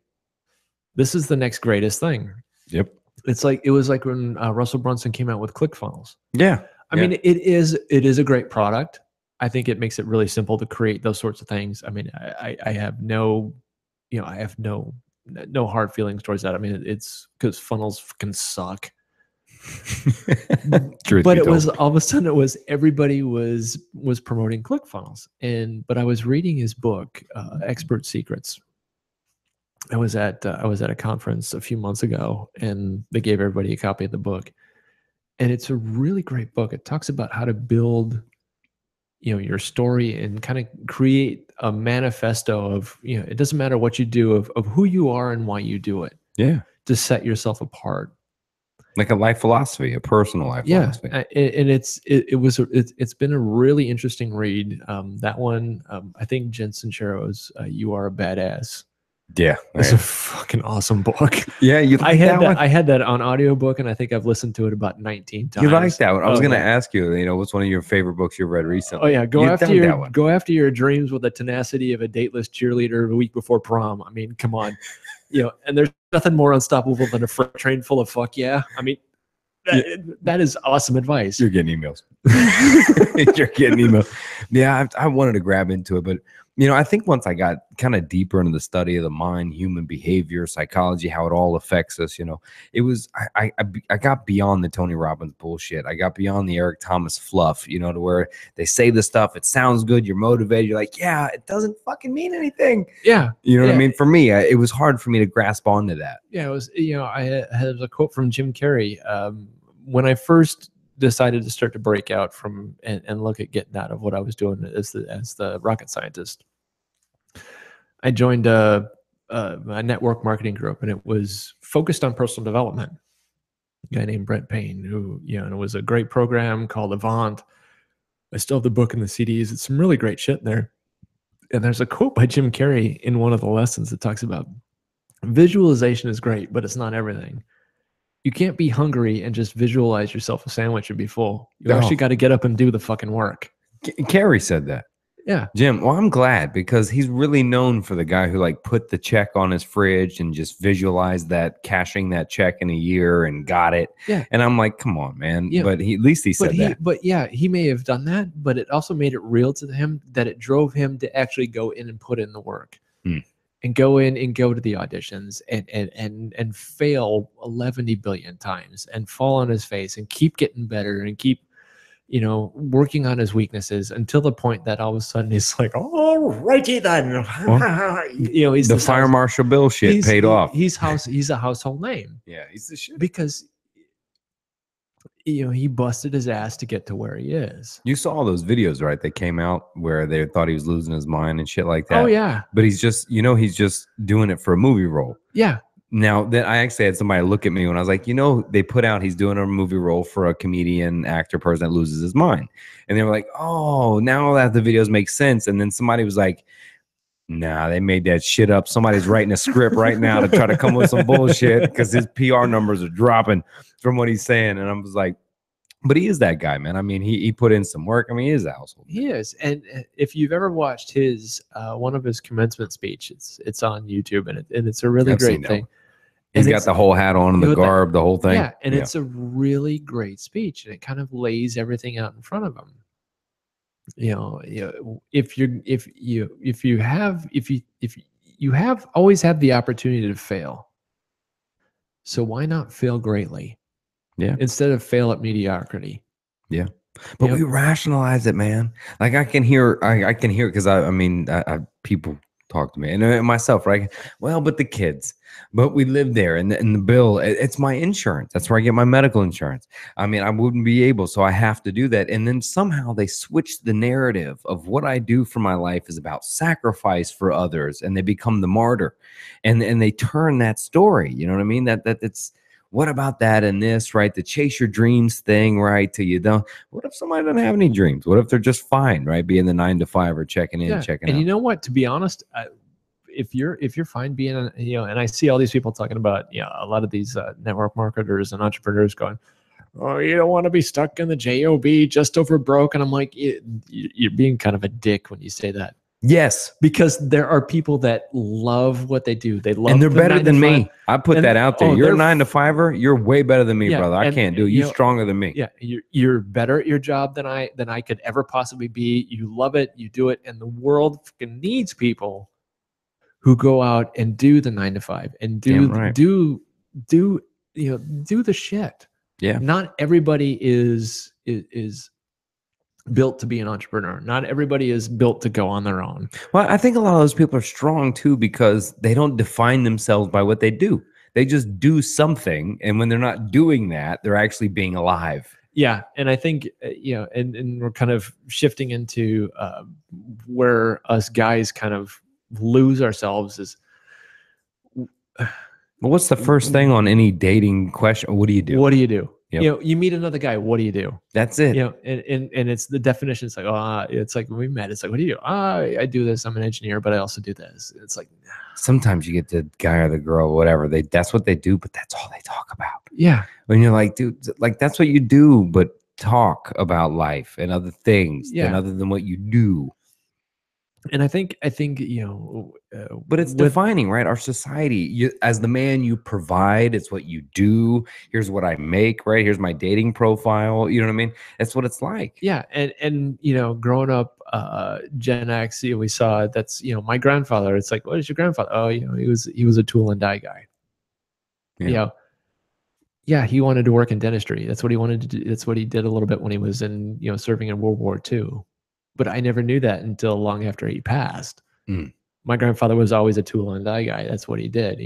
this is the next greatest thing. Yep. It was like when Russell Brunson came out with ClickFunnels. Yeah. I mean, it is a great product. I think it makes it really simple to create those sorts of things. I mean, I have no hard feelings towards that. I mean, it's because funnels can suck. But it was all of a sudden everybody was promoting ClickFunnels, but I was reading his book, Expert Secrets. I was at a conference a few months ago, and they gave everybody a copy of the book, and it's a really great book. It talks about how to build, your story and kind of create a manifesto of, it doesn't matter what you do, of who you are and why you do it. Yeah, to set yourself apart. Like a life philosophy, a personal life philosophy. And it's been a really interesting read. That one, I think Jen Sincero's "You Are a Badass." Yeah, it's a fucking awesome book. Yeah, I had that on audiobook, and I think I've listened to it about 19 times. You like that one? I was going to ask you. What's one of your favorite books you've read recently? Oh yeah, go after your dreams with the tenacity of a dateless cheerleader a week before prom. I mean, come on. And there's nothing more unstoppable than a freight train full of fuck yeah. I mean, that is awesome advice. You're getting emails. You're getting emails. Yeah, I wanted to grab into it, but I think once I got kind of deeper into the study of the mind, human behavior, psychology, how it all affects us, it was I got beyond the Tony Robbins bullshit. I got beyond the Eric Thomas fluff, to where they say the stuff, it sounds good, you're motivated, you're like, yeah, it doesn't fucking mean anything. Yeah. What I mean? For me, it was hard for me to grasp onto that. Yeah, it was, I had a quote from Jim Carrey. When I first decided to start to break out from and look at getting out of what I was doing as the rocket scientist, I joined a network marketing group, and it was focused on personal development. A guy named Brent Payne, who, and it was a great program called Avant. I still have the book and the CDs. It's some really great shit in there. And there's a quote by Jim Carrey in one of the lessons that talks about visualization is great, but it's not everything. You can't be hungry and just visualize yourself a sandwich and be full. You actually got to get up and do the fucking work. Carrie said that. Yeah. Jim, well, I'm glad, because he's really known for the guy who put the check on his fridge and just visualized that, cashing that check in a year and got it. Yeah. And I'm like, come on, man. Yeah. But at least he said that. But yeah, he may have done that, but it also made it real to him, that it drove him to actually go in and put in the work. And go in and go to the auditions and fail 11 billion times and fall on his face and keep getting better and keep, working on his weaknesses until the point that all of a sudden he's like, all righty then. Well, he's the Fire Marshal Bill shit paid off. He's a household name. Yeah, he's the shit. Because he busted his ass to get to where he is. You saw those videos, right? They came out where they thought he was losing his mind and shit like that. Oh yeah. But he's just, he's just doing it for a movie role. Yeah. Now then, I actually had somebody look at me when I was like, they put out he's doing a movie role for a comedian, actor, person that loses his mind, and they were like, oh, now that the videos make sense. And then somebody was like, nah, they made that shit up. Somebody's writing a script right now to try to come with some bullshit because his PR numbers are dropping from what he's saying. And I was like, but he is that guy, man. I mean, he put in some work. I mean, he is a household. He is. And if you've ever watched his one of his commencement speech, it's on YouTube, and it's a really great thing. He's got the whole hat on and the garb, the whole thing. Yeah, and it's a really great speech, and it kind of lays everything out in front of him. If you have always had the opportunity to fail, so why not fail greatly? Yeah. Instead of fail at mediocrity. Yeah. But we rationalize it, man. Like I can hear because I mean, people talk to me and myself, right? Well, but the kids, but we live there and the bill, it's my insurance. That's where I get my medical insurance. I mean, I wouldn't be able, so I have to do that. And then somehow they switch the narrative of what I do for my life is about sacrifice for others, and they become the martyr, and they turn that story. You know what I mean? That it's. What about that and this, right? The chase your dreams thing, right? Till you don't. What if somebody doesn't have any dreams? What if they're just fine, right? Being the 9 to 5 or checking in, checking out. And you know what? To be honest, if you're fine being, and I see all these people talking about, a lot of these network marketers and entrepreneurs going, oh, you don't want to be stuck in the job just over broke. And I'm like, you're being kind of a dick when you say that. Yes, because there are people that love what they do. They love, and they're better than me. I put that out there. You're a 9 to 5er. You're way better than me, brother. I can't do it. You're stronger than me. Yeah, you're better at your job than I could ever possibly be. You love it. You do it, and the world fucking needs people who go out and do the 9 to 5 and do the shit. Yeah, not everybody is built to be an entrepreneur. Not everybody is built to go on their own. Well, I think a lot of those people are strong too because they don't define themselves by what they do. They just do something, and when they're not doing that, they're actually being alive. Yeah, and I think and we're kind of shifting into where us guys kind of lose ourselves is. Well, what's the first thing on any dating question? What do you do? What do you do? Yep. You meet another guy. What do you do? That's it. And it's the definition. It's like, it's like when we met, it's like, what do you do? I do this. I'm an engineer, but I also do this. It's like, sometimes you get the guy or the girl, or whatever. That's what they do, but that's all they talk about. Yeah. When you're like, dude, like that's what you do, but talk about life and other things other than what you do. And I think but it's defining, right? Our society, as the man, you provide. It's what you do. Here's what I make, right? Here's my dating profile. You know what I mean? That's what it's like. Yeah, and growing up, Gen X, we saw that's my grandfather. It's like, what is your grandfather? Oh, he was a tool and die guy. Yeah, he wanted to work in dentistry. That's what he wanted to do. That's what he did a little bit when he was in serving in World War II. But I never knew that until long after he passed. My grandfather was always a tool and die guy. That's what he did.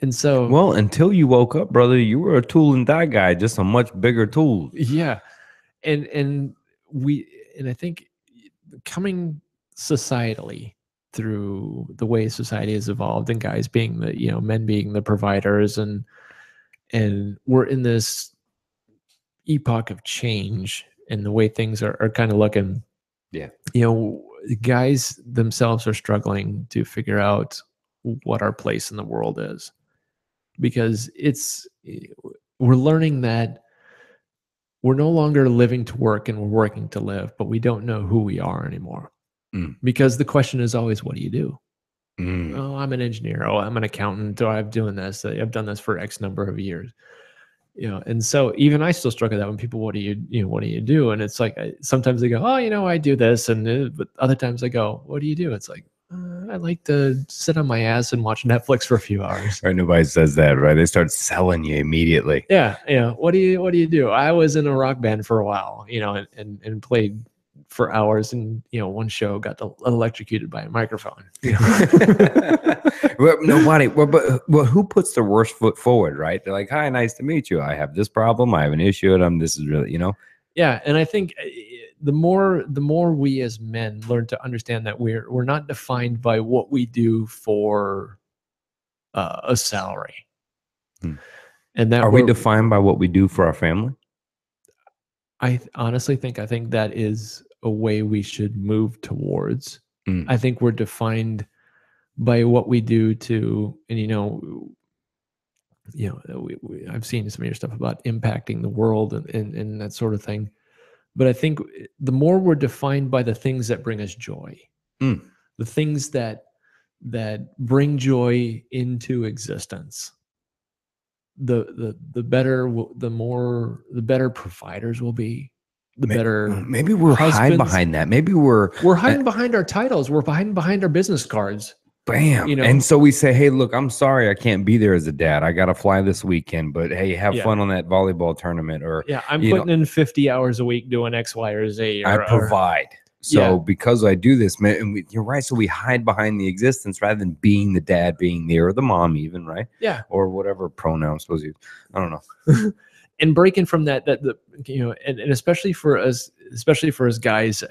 And so, well, until you woke up, brother, you were a tool and die guy, just a much bigger tool. Yeah, and I think coming societally through the way society has evolved, and guys being the men being the providers, and we're in this epoch of change. And the way things are kind of looking, guys themselves are struggling to figure out what our place in the world is, because we're learning that we're no longer living to work and we're working to live, but we don't know who we are anymore. Because the question is always, what do you do? Oh, I'm an engineer. Oh, I'm an accountant. Oh, I'm doing this. I've done this for X number of years. And so even I still struggle with that when people, what do you do? And it's like, sometimes they go, oh, I do this. But other times I go, what do you do? It's like, I like to sit on my ass and watch Netflix for a few hours. Right. Nobody says that, right? They start selling you immediately. Yeah. What do you do? I was in a rock band for a while, and played for hours, and one show got electrocuted by a microphone. Nobody. Well, who puts their worst foot forward, right? They're like, "Hi, nice to meet you. I have this problem. I have an issue, and this is really, Yeah, and I think the more we as men learn to understand that we're not defined by what we do for a salary, and that are we defined by what we do for our family? I honestly think that is a way we should move towards. I think we're defined by what we do to, and I've seen some of your stuff about impacting the world and that sort of thing. But I think the more we're defined by the things that bring us joy, the things that that bring joy into existence, the better the better providers will be, the better maybe we're hiding behind that. Maybe we're hiding behind our titles. We're hiding behind our business cards. Bam. You know? And so we say, hey, look, I'm sorry I can't be there as a dad. I got to fly this weekend, but hey, have fun on that volleyball tournament. Or I'm putting in 50 hours a week doing X, Y, or Z. I provide. So because I do this, man, and you're right. So we hide behind the existence rather than being the dad, being there, or the mom even, right? Yeah. Or whatever pronoun suppose you, I don't know. And breaking from that and especially for us guys,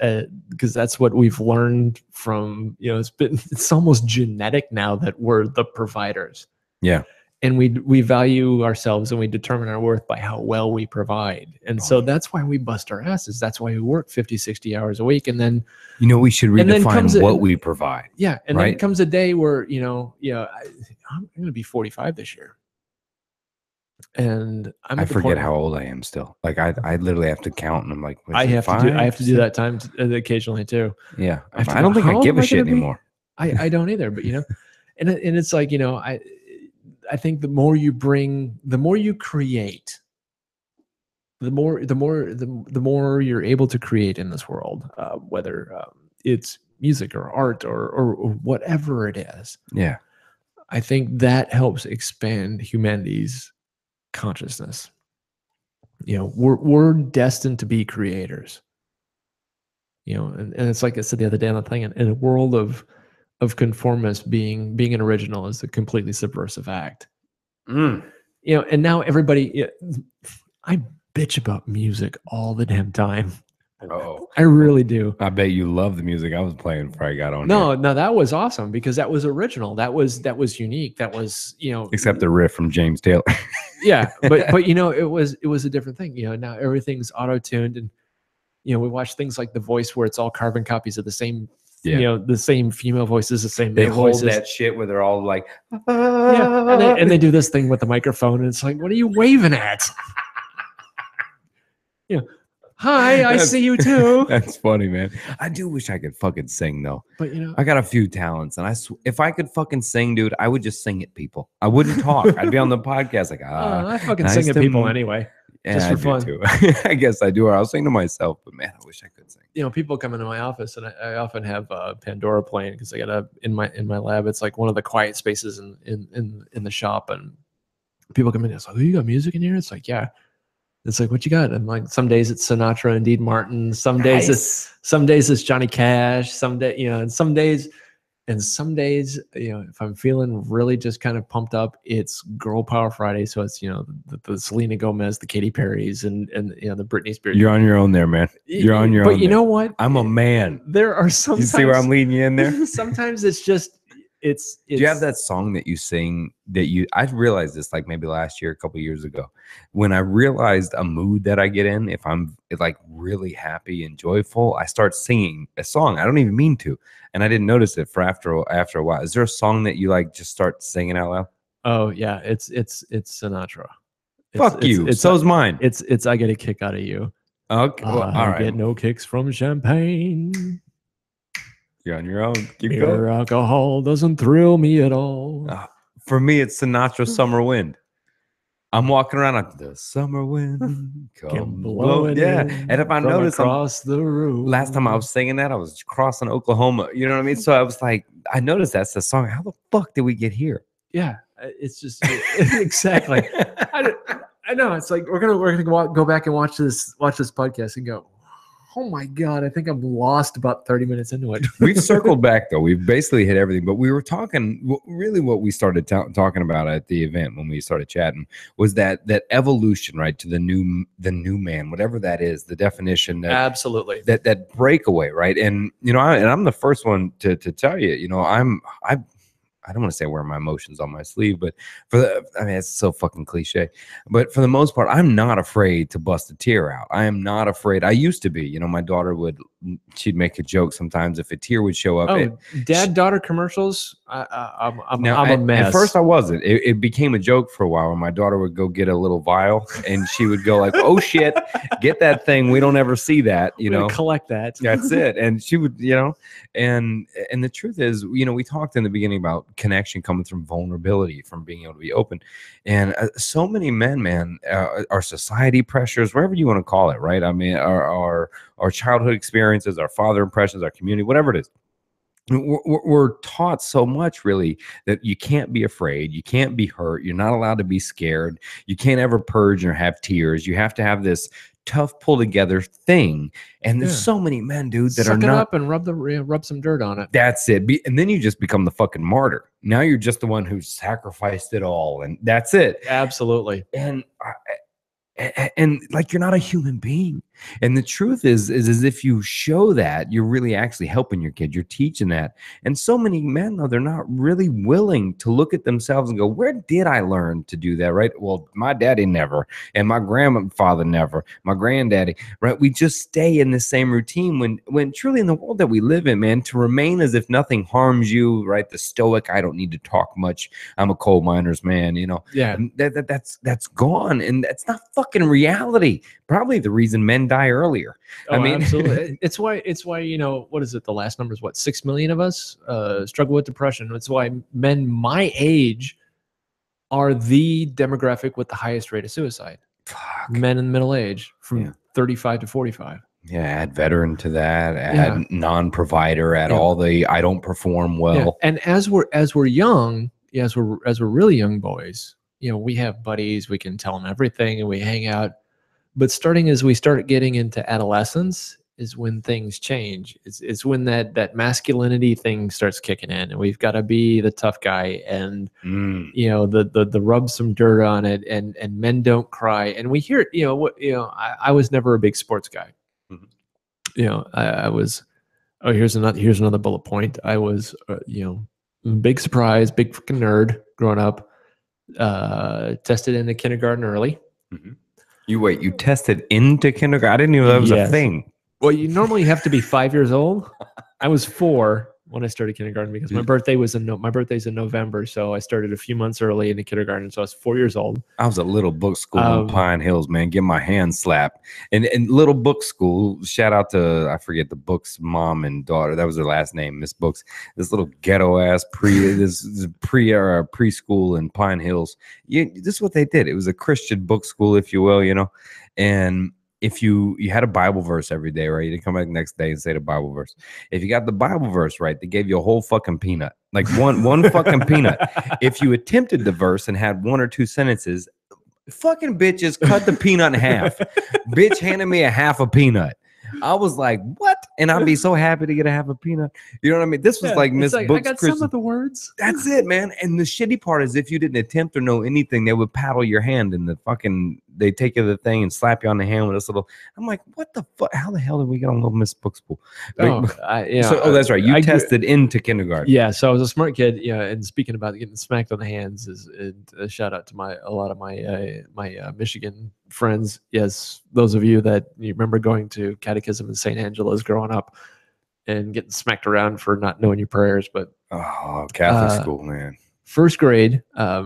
because that's what we've learned from, it's almost genetic now that we're the providers. Yeah. And we value ourselves and we determine our worth by how well we provide. And so that's why we bust our asses. That's why we work 50, 60 hours a week. And then, we should redefine what we provide. Yeah. And then comes a day where, I'm going to be 45 this year. And I forget how old I am still. Like I literally have to count, and I'm like, I have to do that time occasionally too. Yeah, I don't think I give a shit anymore. I don't either. But and it's like I think the more you bring, the more you create, the more you're able to create in this world, whether it's music or art or whatever it is. Yeah, I think that helps expand humanity's consciousness. We're destined to be creators. And it's like I said the other day on the thing, in a world of conformists, being an original is a completely subversive act. And now everybody, I bitch about music all the damn time. Oh, I really do. I bet you love the music I was playing before I got on. No, that was awesome because that was original. That was unique. That was, except the riff from James Taylor. Yeah, but it was a different thing. Now everything's auto-tuned, and we watch things like The Voice where it's all carbon copies of the same. Yeah. The same female voices, the same they male hold voices. that shit where they're all like, and they do this thing with the microphone, and it's like, what are you waving at? Hi, I see you too. That's funny, man. I do wish I could fucking sing though. But I got a few talents, and if I could fucking sing, dude, I would just sing at people. I wouldn't talk. I'd be on the podcast like, I fucking sing at people anyway. Yeah, just for fun. Too. I guess I do, or I'll sing to myself. But man, I wish I could sing. People come into my office, and I often have Pandora playing because I got in my lab. It's like one of the quiet spaces in the shop, and people come in. It's like, oh, you got music in here? It's like, yeah. It's like, what you got? And like, some days it's Sinatra and Dean Martin. Some days it's Johnny Cash. Some days, if I'm feeling really just kind of pumped up, it's Girl Power Friday. So it's, the Selena Gomez, the Katy Perry's, and the Britney Spears. You're on your own there, man. You're on your own. But you know what? I'm a man. There are sometimes. You see where I'm leading you in there? Sometimes it's just, it's. Do you have that song that you sing I realized this like maybe last year, a couple of years ago, when I realized a mood that I get in, if I'm like really happy and joyful, I start singing a song. I don't even mean to. And I didn't notice it for after a while. Is there a song that you like just start singing out loud? Oh yeah. It's Sinatra. Fuck you. So's mine. It's I Get a Kick Out of You. Okay. Well, all right. I get no kicks from champagne. You're on your own. Keep Your going. alcohol doesn't thrill me at all. For me, it's Sinatra Summer Wind. I'm walking around like the summer wind come blowing. Yeah. And if I notice across the room. Last time I was singing that, I was crossing Oklahoma. You know what I mean? So I was like, I noticed that's the song. How the fuck did we get here? Yeah. It's just exactly. I know. It's like we're gonna go back and watch this podcast and go, oh my God, I think I'm lost about 30 minutes into it. We've circled back though. We've basically hit everything, but we were talking really what we started talking about at the event when we started chatting was that evolution, right? To the new man, whatever that is, the definition. Absolutely. That breakaway, right? And, I'm the first one to tell you, I don't want to say wear my emotions on my sleeve, but it's so fucking cliche. But for the most part, I'm not afraid to bust a tear out. I am not afraid. I used to be, my daughter would she'd make a joke sometimes if a tear would show up. Oh, dad-daughter commercials. I'm a mess. At first I wasn't. It became a joke for a while when my daughter would go get a little vial and she would go like, oh shit, get that thing. We don't ever see that, you know, collect that. That's it. And she would, you know, and the truth is, you know, we talked in the beginning about connection coming from vulnerability, from being able to be open. And so many men, man, our society pressures, whatever you want to call it, right? I mean, our childhood experiences, our father impressions, our community, whatever it is. We're taught so much, really, that you can't be afraid, you can't be hurt, you're not allowed to be scared, you can't ever purge or have tears. You have to have this tough pull together thing. And there's so many men, dude, that Suck are it not up and rub some dirt on it. That's it. And then you just become the fucking martyr. Now you're just the one who sacrificed it all, and that's it. Absolutely. And like, you're not a human being. And the truth is as if you show that, you're really actually helping your kid. You're teaching that. And so many men, though, they're not really willing to look at themselves and go, where did I learn to do that? Right. Well, my daddy never, and my grandfather never, my granddaddy, right? We just stay in the same routine when truly in the world that we live in, man, to remain as if nothing harms you, right? The stoic, I don't need to talk much, I'm a coal miner's man, you know. Yeah. That's gone. And that's not fucking reality. Probably the reason men die earlier. Oh, I mean, absolutely. It's why, you know, what is it? The last number is what? 6 million of us struggle with depression. It's why men my age are the demographic with the highest rate of suicide. Fuck. Men in the middle age from 35 to 45. Yeah, add veteran to that, add non-provider, add all the I don't perform well. Yeah. And as we're young, as we're really young boys, you know, we have buddies, we can tell them everything and we hang out. But starting as we start getting into adolescence is when things change. It's when that masculinity thing starts kicking in, and we've got to be the tough guy, and you know, the rub some dirt on it, and men don't cry. And we hear, you know, I was never a big sports guy. You know, I was. Oh, here's another bullet point. I was, you know, big surprise, big freaking nerd growing up. Tested into kindergarten early. You tested into kindergarten? I didn't even know that was a thing. Well, you normally have to be 5 years old. I was 4 when I started kindergarten because my birthday's in November, so I started a few months early into kindergarten. So I was 4 years old. I was a little book school in Pine Hills, man. Get my hand slapped. And little book school. Shout out to, I forget the book's mom and daughter. That was her last name, Miss Books. This little ghetto ass preschool in Pine Hills. This is what they did. It was a Christian book school, if you will, you know, and if you had a Bible verse every day, right? You didn't come back the next day and say the Bible verse. If you got the Bible verse right, they gave you a whole fucking peanut, like one fucking peanut. If you attempted the verse and had 1 or 2 sentences, fucking bitches cut the peanut in half. Bitch handed me a half a peanut. I was like, what? And I'd be so happy to get a half a peanut. You know what I mean? This was like Miss Books. I got some of the words. That's it, man. And the shitty part is if you didn't attempt or know anything, they would paddle your hand and they take you to the thing and slap you on the hand with this little. I'm like, what the fuck? How the hell did we get on little Miss Books school? That's right. You tested into kindergarten. Yeah. So I was a smart kid. Yeah. And speaking about getting smacked on the hands is a shout out to a lot of my Michigan friends. Yes. Those of you that you remember going to catechism in St. Angela's growing up and getting smacked around for not knowing your prayers. But Catholic school, man. First grade, I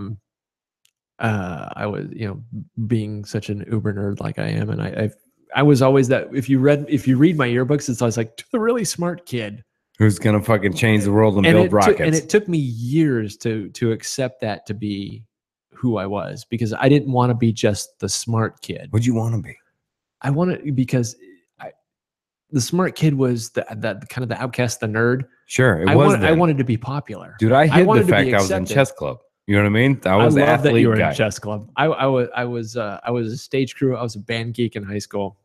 was, you know, being such an uber nerd like I am, and I was always that. If you read my yearbooks, it's always like the really smart kid who's gonna fucking change the world and build rockets. And it took me years to accept that to be who I was, because I didn't want to be just the smart kid. What'd you want to be? I wanted, because the smart kid was the kind of the outcast, the nerd. Sure, I wanted to be popular, dude. I hid the fact I was in chess club. You know what I mean? I was love that you were in chess club. I was a stage crew. I was a band geek in high school.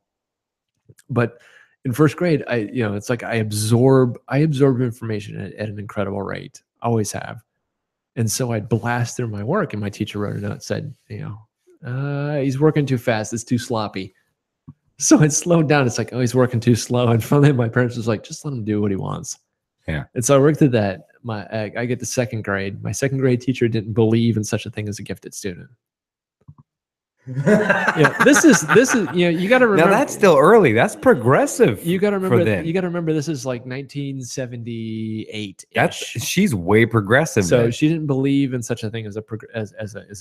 But in first grade, it's like I absorb information at an incredible rate. Always have. And so I'd blast through my work, and my teacher wrote a note, said, he's working too fast. It's too sloppy. So it slowed down. It's like, oh, he's working too slow. And finally, my parents was like, just let him do what he wants. Yeah. And so I worked at that. I get to second grade. My second grade teacher didn't believe in such a thing as a gifted student. Yeah, this is you got to remember. Now that's still early. That's progressive. You got to remember. for then. You got to remember. This is like 1978. She's way progressive. So then. she didn't believe in such a thing as a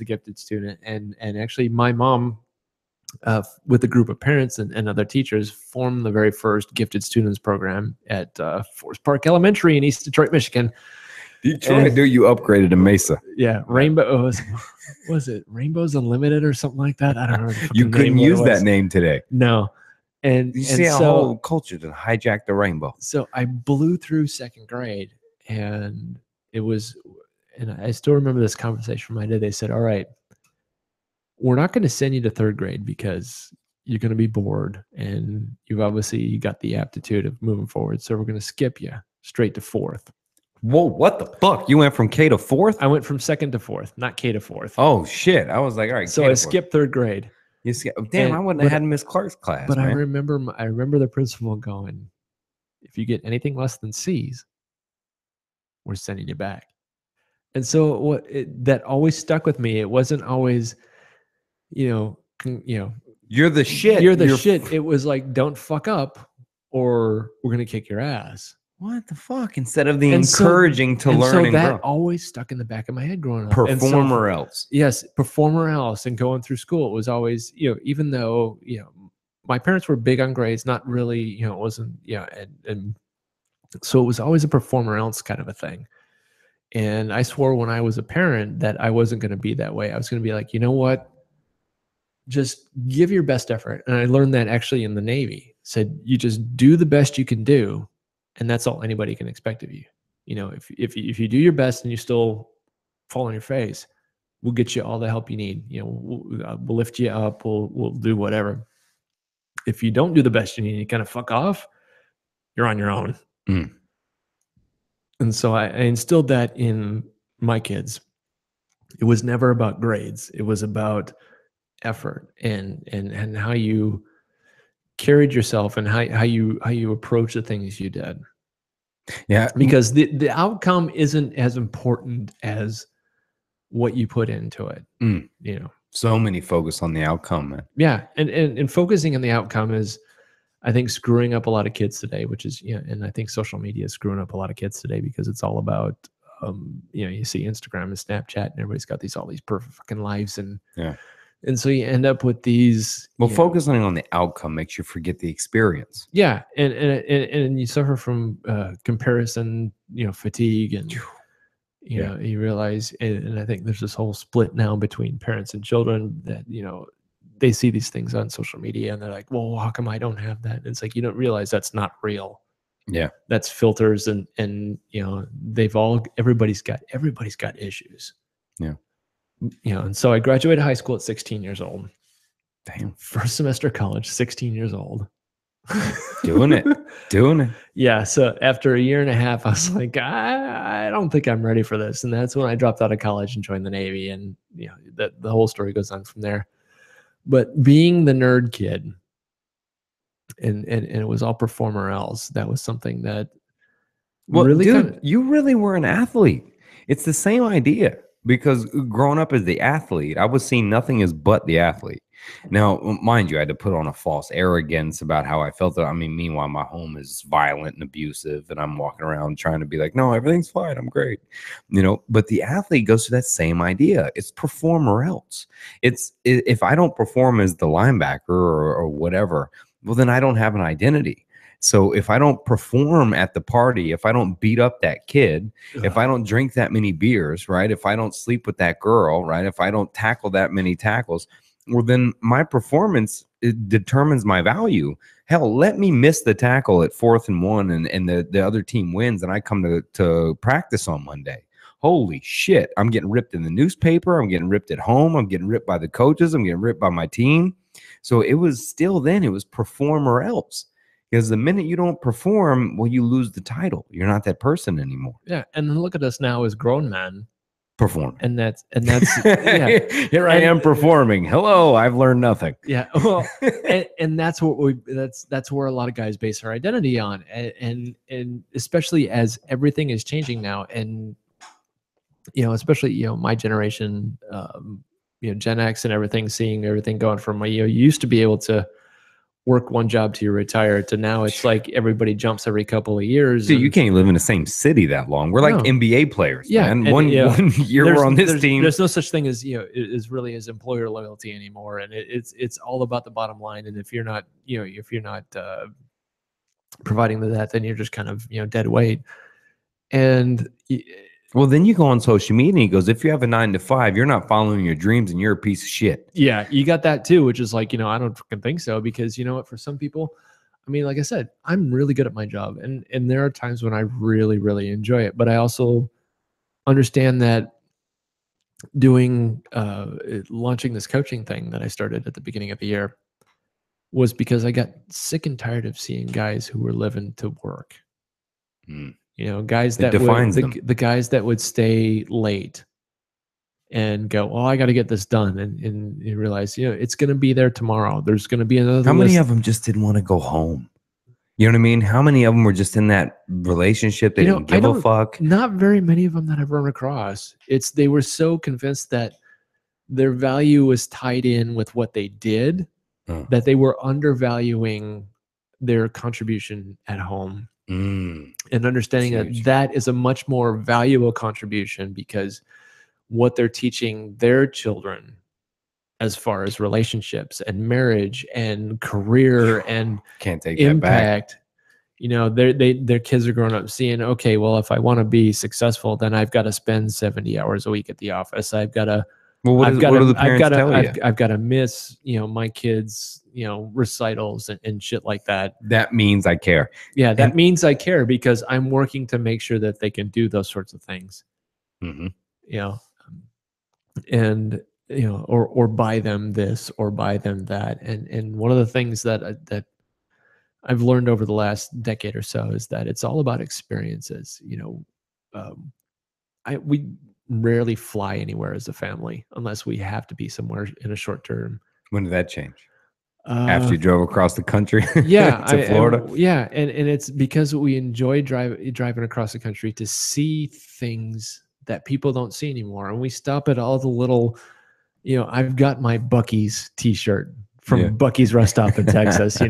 gifted student, and actually my mom, with a group of parents and other teachers, formed the very first gifted students program at Forest Park Elementary in East Detroit, Michigan. Detroit, dude, you upgraded to Mesa. Yeah, Rainbow was it Rainbows Unlimited or something like that? I don't know. You couldn't use that name today. No, and you see so, a whole culture to hijack the rainbow. So I blew through second grade, and it was, and I still remember this conversation from my dad. They said, "All right, we're not going to send you to third grade because you're going to be bored, and you've obviously got the aptitude of moving forward. So we're going to skip you straight to fourth." Whoa, what the fuck? You went from K to fourth? I went from second to fourth, not K to fourth. Oh shit! I was like, all right. So I skipped third grade. You see, damn, I wouldn't have had Miss Clark's class. But man. I remember the principal going, "If you get anything less than C's, we're sending you back." And so that always stuck with me. It wasn't always, you're the shit. You're the shit. It was like, don't fuck up, or we're gonna kick your ass. What the fuck? Instead of the encouraging to learn and that grow. always stuck in the back of my head growing up. Perform or else. Yes, perform or else. And going through school, it was always, even though, my parents were big on grades, not really, it wasn't, and so it was always a perform or else kind of a thing. And I swore when I was a parent that I wasn't going to be that way. I was going to be like, you know what? Just give your best effort. And I learned that actually in the Navy. Said, you just do the best you can do. And that's all anybody can expect of you. If you do your best and you still fall on your face, we'll get you all the help you need. We'll lift you up. We'll do whatever. If you don't do the best you need, you kind of fuck off, you're on your own. Mm. And so I instilled that in my kids. It was never about grades. It was about effort and how you carried yourself and how you approach the things you did. Yeah. Because the outcome isn't as important as what you put into it. Mm. So many focus on the outcome, man. Yeah. And focusing on the outcome is, I think, screwing up a lot of kids today, which is, and I think social media is screwing up a lot of kids today because it's all about, you see Instagram and Snapchat and everybody's got all these perfect fucking lives. And so you end up with these. Well, focusing on the outcome makes you forget the experience. Yeah. And you suffer from comparison, fatigue and, you realize, and I think there's this whole split now between parents and children that, they see these things on social media and they're like, well, how come I don't have that? And it's like, you don't realize that's not real. Yeah. That's filters and everybody's got issues. Yeah. And so I graduated high school at 16 years old. Damn. First semester of college, 16 years old. Doing it. Yeah. So after a year and a half, I was like, I don't think I'm ready for this. And that's when I dropped out of college and joined the Navy. And, the whole story goes on from there. But being the nerd kid, and it was all perform or else, that was something that really, dude, you really were an athlete. It's the same idea. Because growing up as the athlete, I was seeing nothing as but the athlete. Now, mind you, I had to put on a false arrogance about how I felt. I mean, meanwhile, my home is violent and abusive, and I'm walking around trying to be like, no, everything's fine. I'm great. But the athlete goes through that same idea. It's perform or else. It's if I don't perform as the linebacker or whatever, well, then I don't have an identity. So if I don't perform at the party, if I don't beat up that kid, if I don't drink that many beers, right? If I don't sleep with that girl, right? If I don't tackle that many tackles, well, then my performance, it determines my value. Hell, let me miss the tackle at 4th and 1 and the other team wins and I come to practice on Monday. Holy shit, I'm getting ripped in the newspaper. I'm getting ripped at home. I'm getting ripped by the coaches. I'm getting ripped by my team. So it was perform or else. Because the minute you don't perform, well, you lose the title. You're not that person anymore. Yeah, and then look at us now as grown men. Perform. And that's yeah. Here I am performing. Hello, I've learned nothing. Yeah. Well, and that's what that's where a lot of guys base their identity on. And especially as everything is changing now. And especially, my generation, Gen X and everything, seeing everything going from, you used to be able to work one job till you retire to now it's like everybody jumps every couple of years. Dude, you can't live in the same city that long. We're like NBA players, man. One year we're on this team. There's no such thing as, is really as employer loyalty anymore. And it's all about the bottom line. And if you're not, providing that, then you're just kind of, dead weight. And well, then you go on social media and he goes, if you have a 9 to 5, you're not following your dreams and you're a piece of shit. Yeah, you got that too, which is like, I don't fucking think so, because you know what, for some people, I mean, like I said, I'm really good at my job, and there are times when I really, really enjoy it. But I also understand that launching this coaching thing that I started at the beginning of the year was because I got sick and tired of seeing guys who were living to work. Guys that the guys that would stay late and go, oh, I got to get this done. And you realize, it's going to be there tomorrow. There's going to be another How many of them just didn't want to go home? You know what I mean? How many of them were just in that relationship? They didn't give a fuck. Not very many of them that I've run across. They were so convinced that their value was tied in with what they did, that they were undervaluing their contribution at home. And understanding that is a much more valuable contribution, because what they're teaching their children as far as relationships and marriage and career and can't take impact, that back. Their kids are growing up seeing, okay, well, if I want to be successful, then I've got to spend 70 hours a week at the office. I've got to, what do the parents tell you? I've got to miss, my kids, recitals and shit like that. That means I care. Yeah. That means I care, because I'm working to make sure that they can do those sorts of things. And or buy them this or buy them that. And one of the things that I've learned over the last decade or so is that it's all about experiences. We rarely fly anywhere as a family unless we have to be somewhere in a short term. When did that change? After you drove across the country to Florida? And it's because we enjoy driving across the country to see things that people don't see anymore. And we stop at all the little, I've got my Buc-ee's t-shirt from Buc-ee's Rest Stop in Texas.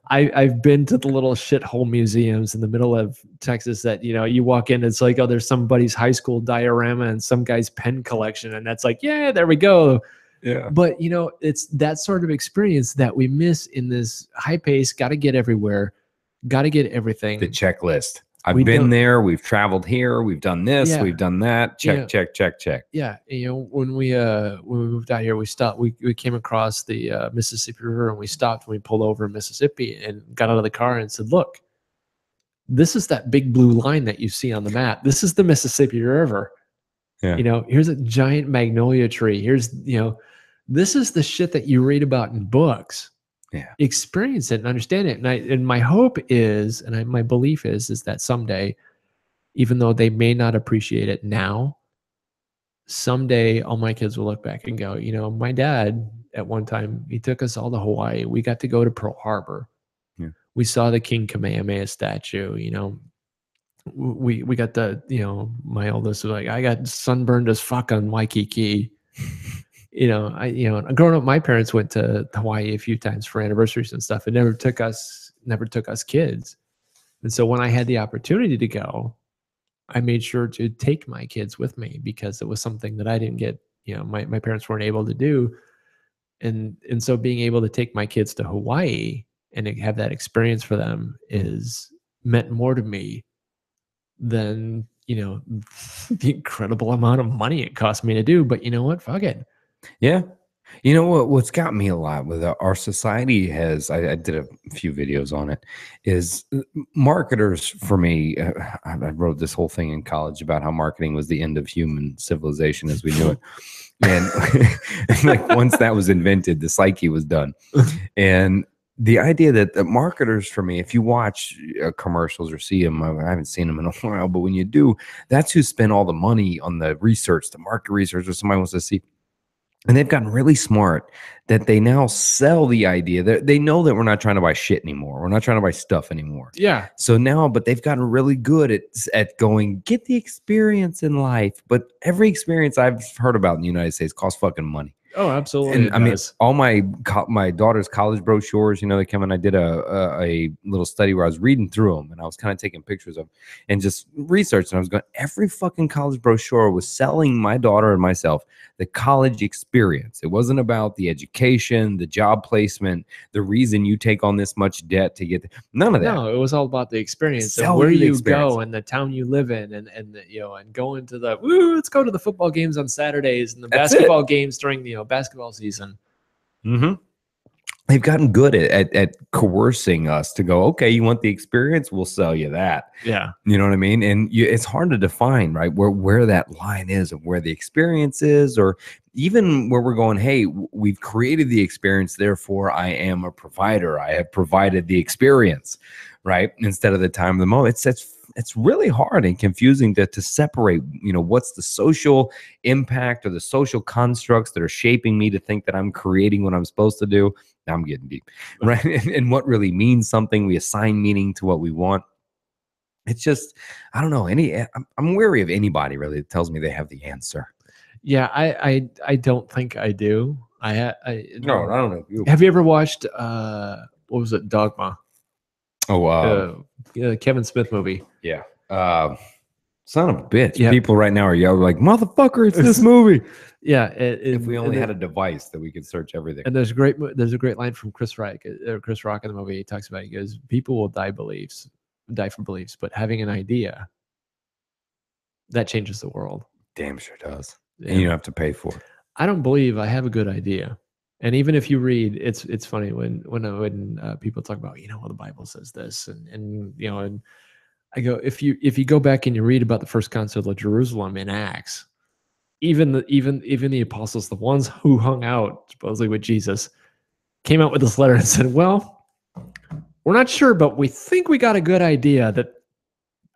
I've been to the little shithole museums in the middle of Texas that, you walk in, it's like, oh, there's somebody's high school diorama and some guy's pen collection. And that's like, yeah, there we go. Yeah. But, it's that sort of experience that we miss in this high pace, got to get everywhere, got to get everything. The checklist. I've been there. We've traveled here. We've done this. We've done that. Check. Yeah. When we moved out here, we stopped. We came across the Mississippi River, and we stopped. And we pulled over in Mississippi and got out of the car and said, "Look, this is that big blue line that you see on the map. This is the Mississippi River. Yeah. Here's a giant magnolia tree. Here's this is the shit that you read about in books." Yeah. Experience it and understand it. And my hope is, and my belief is that someday, even though they may not appreciate it now, someday all my kids will look back and go, my dad at one time, he took us all to Hawaii. We got to go to Pearl Harbor. Yeah. We saw the King Kamehameha statue. We got my oldest was like, I got sunburned as fuck on Waikiki. Growing up, my parents went to Hawaii a few times for anniversaries and stuff. It never took us kids. And so when I had the opportunity to go, I made sure to take my kids with me, because it was something that I didn't get, my parents weren't able to do. And so being able to take my kids to Hawaii and have that experience for them meant more to me than, the incredible amount of money it cost me to do. But you know what? Fuck it. Yeah. What's got me a lot with our society I did a few videos on it, is marketers for me. I wrote this whole thing in college about how marketing was the end of human civilization as we knew it. And like once that was invented, the psyche was done. And the idea that the marketers for me, if you watch commercials or see them, I haven't seen them in a while, but when you do, that's who spend all the money on the research, the market research, or somebody wants to see And they've gotten really smart that they now sell the idea that they know that we're not trying to buy shit anymore. We're not trying to buy stuff anymore. Yeah. So now, but they've gotten really good at going, get the experience in life. But every experience I've heard about in the United States costs fucking money. Oh, absolutely. And it I mean, does. all my daughter's college brochures, they come in. I did a little study where I was reading through them and I was kind of taking pictures of and just researching. I was going, every fucking college brochure was selling my daughter and myself the college experience. It wasn't about the education, the job placement, the reason you take on this much debt to get none of that. No, it was all about the experience Sell of where you the you experience. go and the town you live in, and and going to the let's go to the football games on Saturdays and the That's basketball games during basketball season. Mm-hmm. They've gotten good at coercing us to go, okay, you want the experience? We'll sell you that. Yeah. You know what I mean? And it's hard to define, right? Where that line is of where the experience is, or even where we're going, hey, we've created the experience, therefore I am a provider. I have provided the experience, right? Instead of the time of the moment. It's really hard and confusing to separate, what's the social impact or the social constructs that are shaping me to think that I'm creating what I'm supposed to do. Now I'm getting deep, right? And what really means something. We assign meaning to what we want. It's just, I don't know. I'm wary of anybody really that tells me they have the answer. Yeah, I don't think I do. I No, I don't know. Have you ever watched what was it, Dogma? Oh, Kevin Smith movie. yeah. Son of a bitch. Yeah. People right now are yelling like, motherfucker, it's this movie. Yeah. If we only had a device that we could search everything. And there's a great line from Chris Rock in the movie. He talks about, he goes, people will die for beliefs, but having an idea that changes the world. Damn sure does. Yeah. And you don't have to pay for it. I don't believe I have a good idea. And even if you read, it's funny when people talk about, well, the Bible says this, and I go, if you go back and you read about the first council of Jerusalem in Acts, even the apostles, the ones who hung out supposedly with Jesus, came out with this letter and said, well, we're not sure, but we think we got a good idea that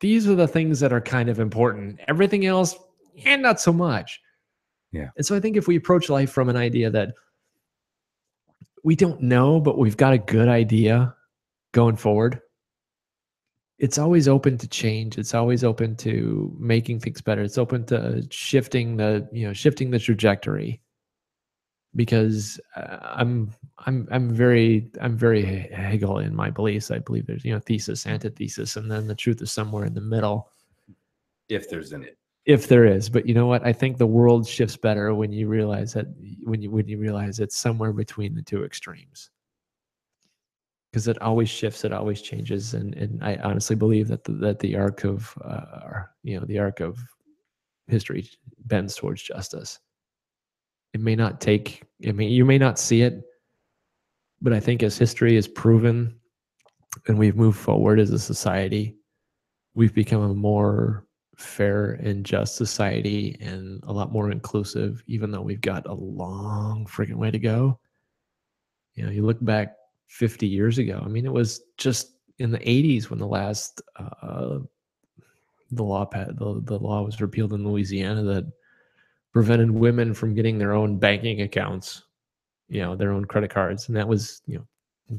these are the things that are kind of important. Everything else, not so much. Yeah. And so I think if we approach life from an idea that we don't know, but we've got a good idea going forward, it's always open to change. It's always open to making things better. It's open to shifting the trajectory. Because I'm very Hegel in my beliefs. I believe there's thesis, antithesis, and then the truth is somewhere in the middle. If there's in it. If there is, but you know what? I think the world shifts better when you realize that when you realize it's somewhere between the two extremes. Because it always shifts, it always changes, and I honestly believe that the arc of the arc of history bends towards justice. It may not take. You may not see it, but I think as history has proven, and we've moved forward as a society, we've become a more fair and just society and a lot more inclusive, even though we've got a long freaking way to go. You look back 50 years ago. I mean, it was just in the 80s when the last the law was repealed in Louisiana that prevented women from getting their own banking accounts, their own credit cards, and that was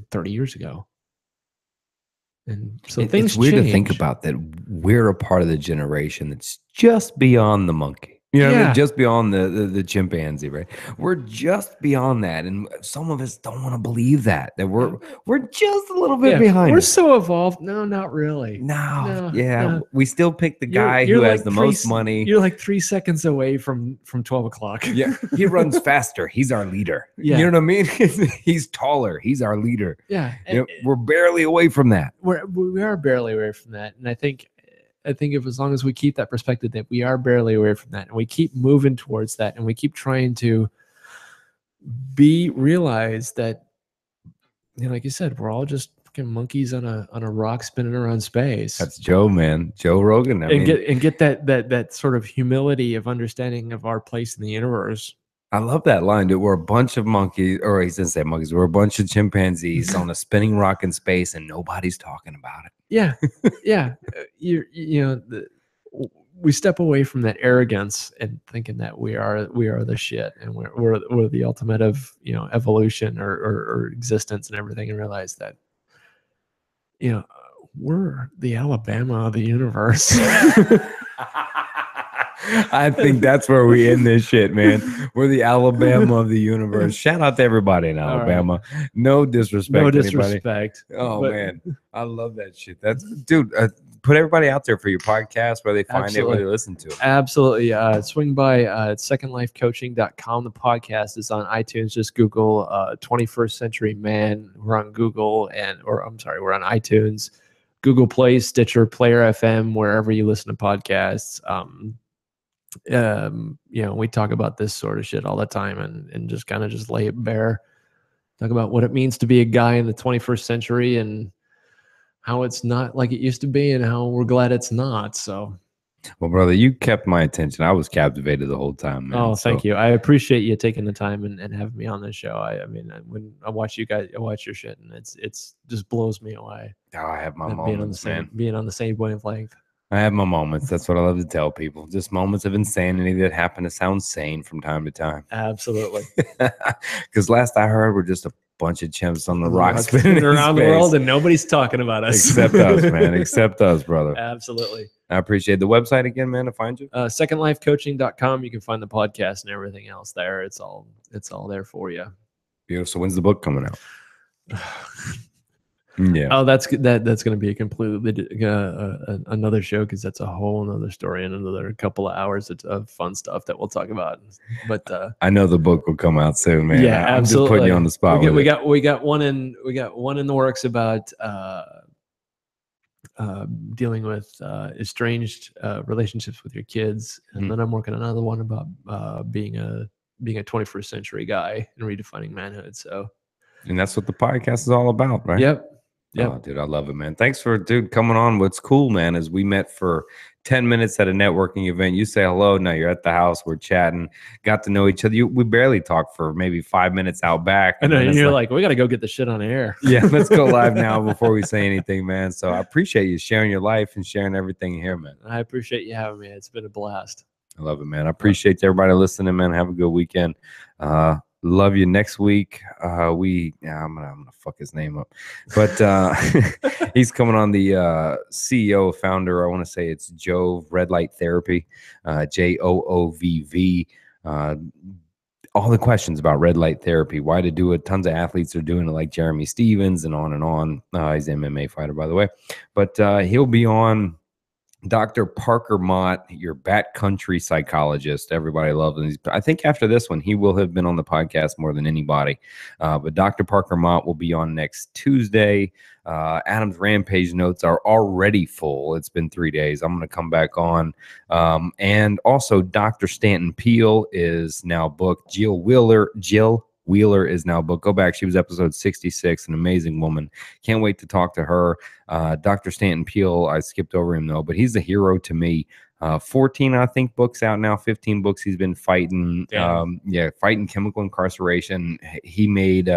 30 years ago. And so things it's weird change. to think about that. We're a part of the generation that's just beyond the monkey. You know what I mean? Just beyond the chimpanzee, right? We're just beyond that. And some of us don't want to believe that we're just a little bit behind. We're so evolved. No, not really. No. We still pick the guy who has the most money. You're like 3 seconds away from 12 o'clock. Yeah. He runs faster. He's our leader. Yeah. You know what I mean? He's taller. He's our leader. Yeah. We're barely away from that. We are barely away from that. And I think if as long as we keep that perspective that we are barely away from that, and we keep moving towards that, and we keep trying to realize that, like you said, we're all just fucking monkeys on a rock spinning around space. That's Joe, man. Joe Rogan. Get that sort of humility of understanding of our place in the universe. I love that line, dude. We're a bunch of monkeys, or he didn't say monkeys. We're a bunch of chimpanzees on a spinning rock in space, and nobody's talking about it. Yeah, yeah. we step away from that arrogance and thinking that we are the shit and we're the ultimate of, you know, evolution or existence and everything, and realize that, you know, we're the Alabama of the universe. I think that's where we end this shit, man. We're the Alabama of the universe. Shout out to everybody in Alabama. Right. No disrespect. No disrespect. Oh, man. I love that shit. That's, dude, put everybody out there for your podcast, where they find it, where they listen to it. Absolutely. Swing by secondlifecoaching.com. The podcast is on iTunes. Just Google 21st Century Man. We're on Google we're on iTunes, Google Play, Stitcher, Player FM, wherever you listen to podcasts. You know, we talk about this sort of shit all the time, and just kind of just lay it bare. Talk about what it means to be a guy in the 21st century and how it's not like it used to be, and how we're glad it's not. So, well, brother, you kept my attention. I was captivated the whole time, man. Oh, thank you. I appreciate you taking the time and having me on this show. I mean, when I watch you guys, I watch your shit, and it's just blows me away. Oh, I have my moments, being on the same wavelength. I have my moments. That's what I love to tell people. Just moments of insanity that happen to sound sane from time to time. Absolutely. Because last I heard, we're just a bunch of chimps on the rocks spinning around the world, and nobody's talking about us. Except us, man. Except us, brother. Absolutely. I appreciate the website again, man, to find you. Secondlifecoaching.com. You can find the podcast and everything else there. It's all there for you. Beautiful. So when's the book coming out? Yeah. Oh, that's going to be a completely another show, because that's a whole another story and another couple of hours of fun stuff that we'll talk about. But I know the book will come out soon, man. Yeah, I'm absolutely. just putting you on the spot. We got one in the works about dealing with estranged relationships with your kids, and then I'm working on another one about being a 21st century guy and redefining manhood. So, and that's what the podcast is all about, right? Yep. Oh, dude, I love it, man. Thanks for, coming on. What's cool, man, is we met for 10 minutes at a networking event. You say hello. Now you're at the house. We're chatting. Got to know each other. We barely talked for maybe 5 minutes out back. And then you're like, we got to go get the shit on air. Yeah, let's go live now before we say anything, man. So I appreciate you sharing your life and sharing everything here, man. I appreciate you having me. It's been a blast. I love it, man. I appreciate everybody listening, man. Have a good weekend. Love you. Next week, I'm gonna fuck his name up, but he's coming on, the CEO, founder. I want to say it's Jove Red Light Therapy, JOOVV. All the questions about red light therapy, why to do it. Tons of athletes are doing it, like Jeremy Stevens and on and on. He's an MMA fighter, by the way, but he'll be on. Dr. Parker Mott, your backcountry psychologist. Everybody loves him. I think after this one, he will have been on the podcast more than anybody. But Dr. Parker Mott will be on next Tuesday. Adam's Rampage notes are already full. It's been 3 days. I'm going to come back on. And also, Dr. Stanton Peele is now booked. Jill Wheeler is now booked. Go back. She was episode 66, an amazing woman. Can't wait to talk to her. Dr. Stanton Peele, I skipped over him though, but he's a hero to me. 14, I think, books out now, 15 books he's been fighting. Fighting chemical incarceration. He made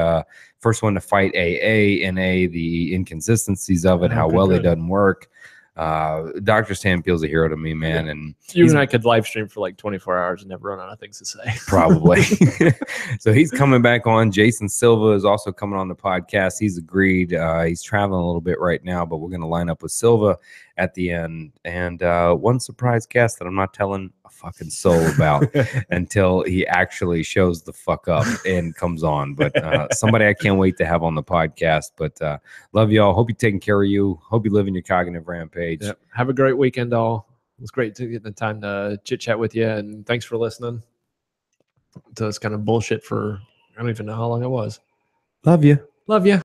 first one to fight AA, NA, the inconsistencies of it, how well it doesn't work. Dr. Stan Peele's a hero to me, man. And you and I could live stream for like 24 hours and never run out of things to say. Probably. So he's coming back on. Jason Silva is also coming on the podcast. He's agreed. He's traveling a little bit right now, but we're going to line up with Silva at the end. And one surprise guest that I'm not telling a fucking soul about until he actually shows the fuck up and comes on. But somebody I can't wait to have on the podcast. But love y'all. Hope you're taking care of you. Hope you live in your cognitive rampage. Yep. Have a great weekend, all. It was great to get the time to chit chat with you, and thanks for listening to this kind of bullshit for, I don't even know how long it was. Love you. Love you.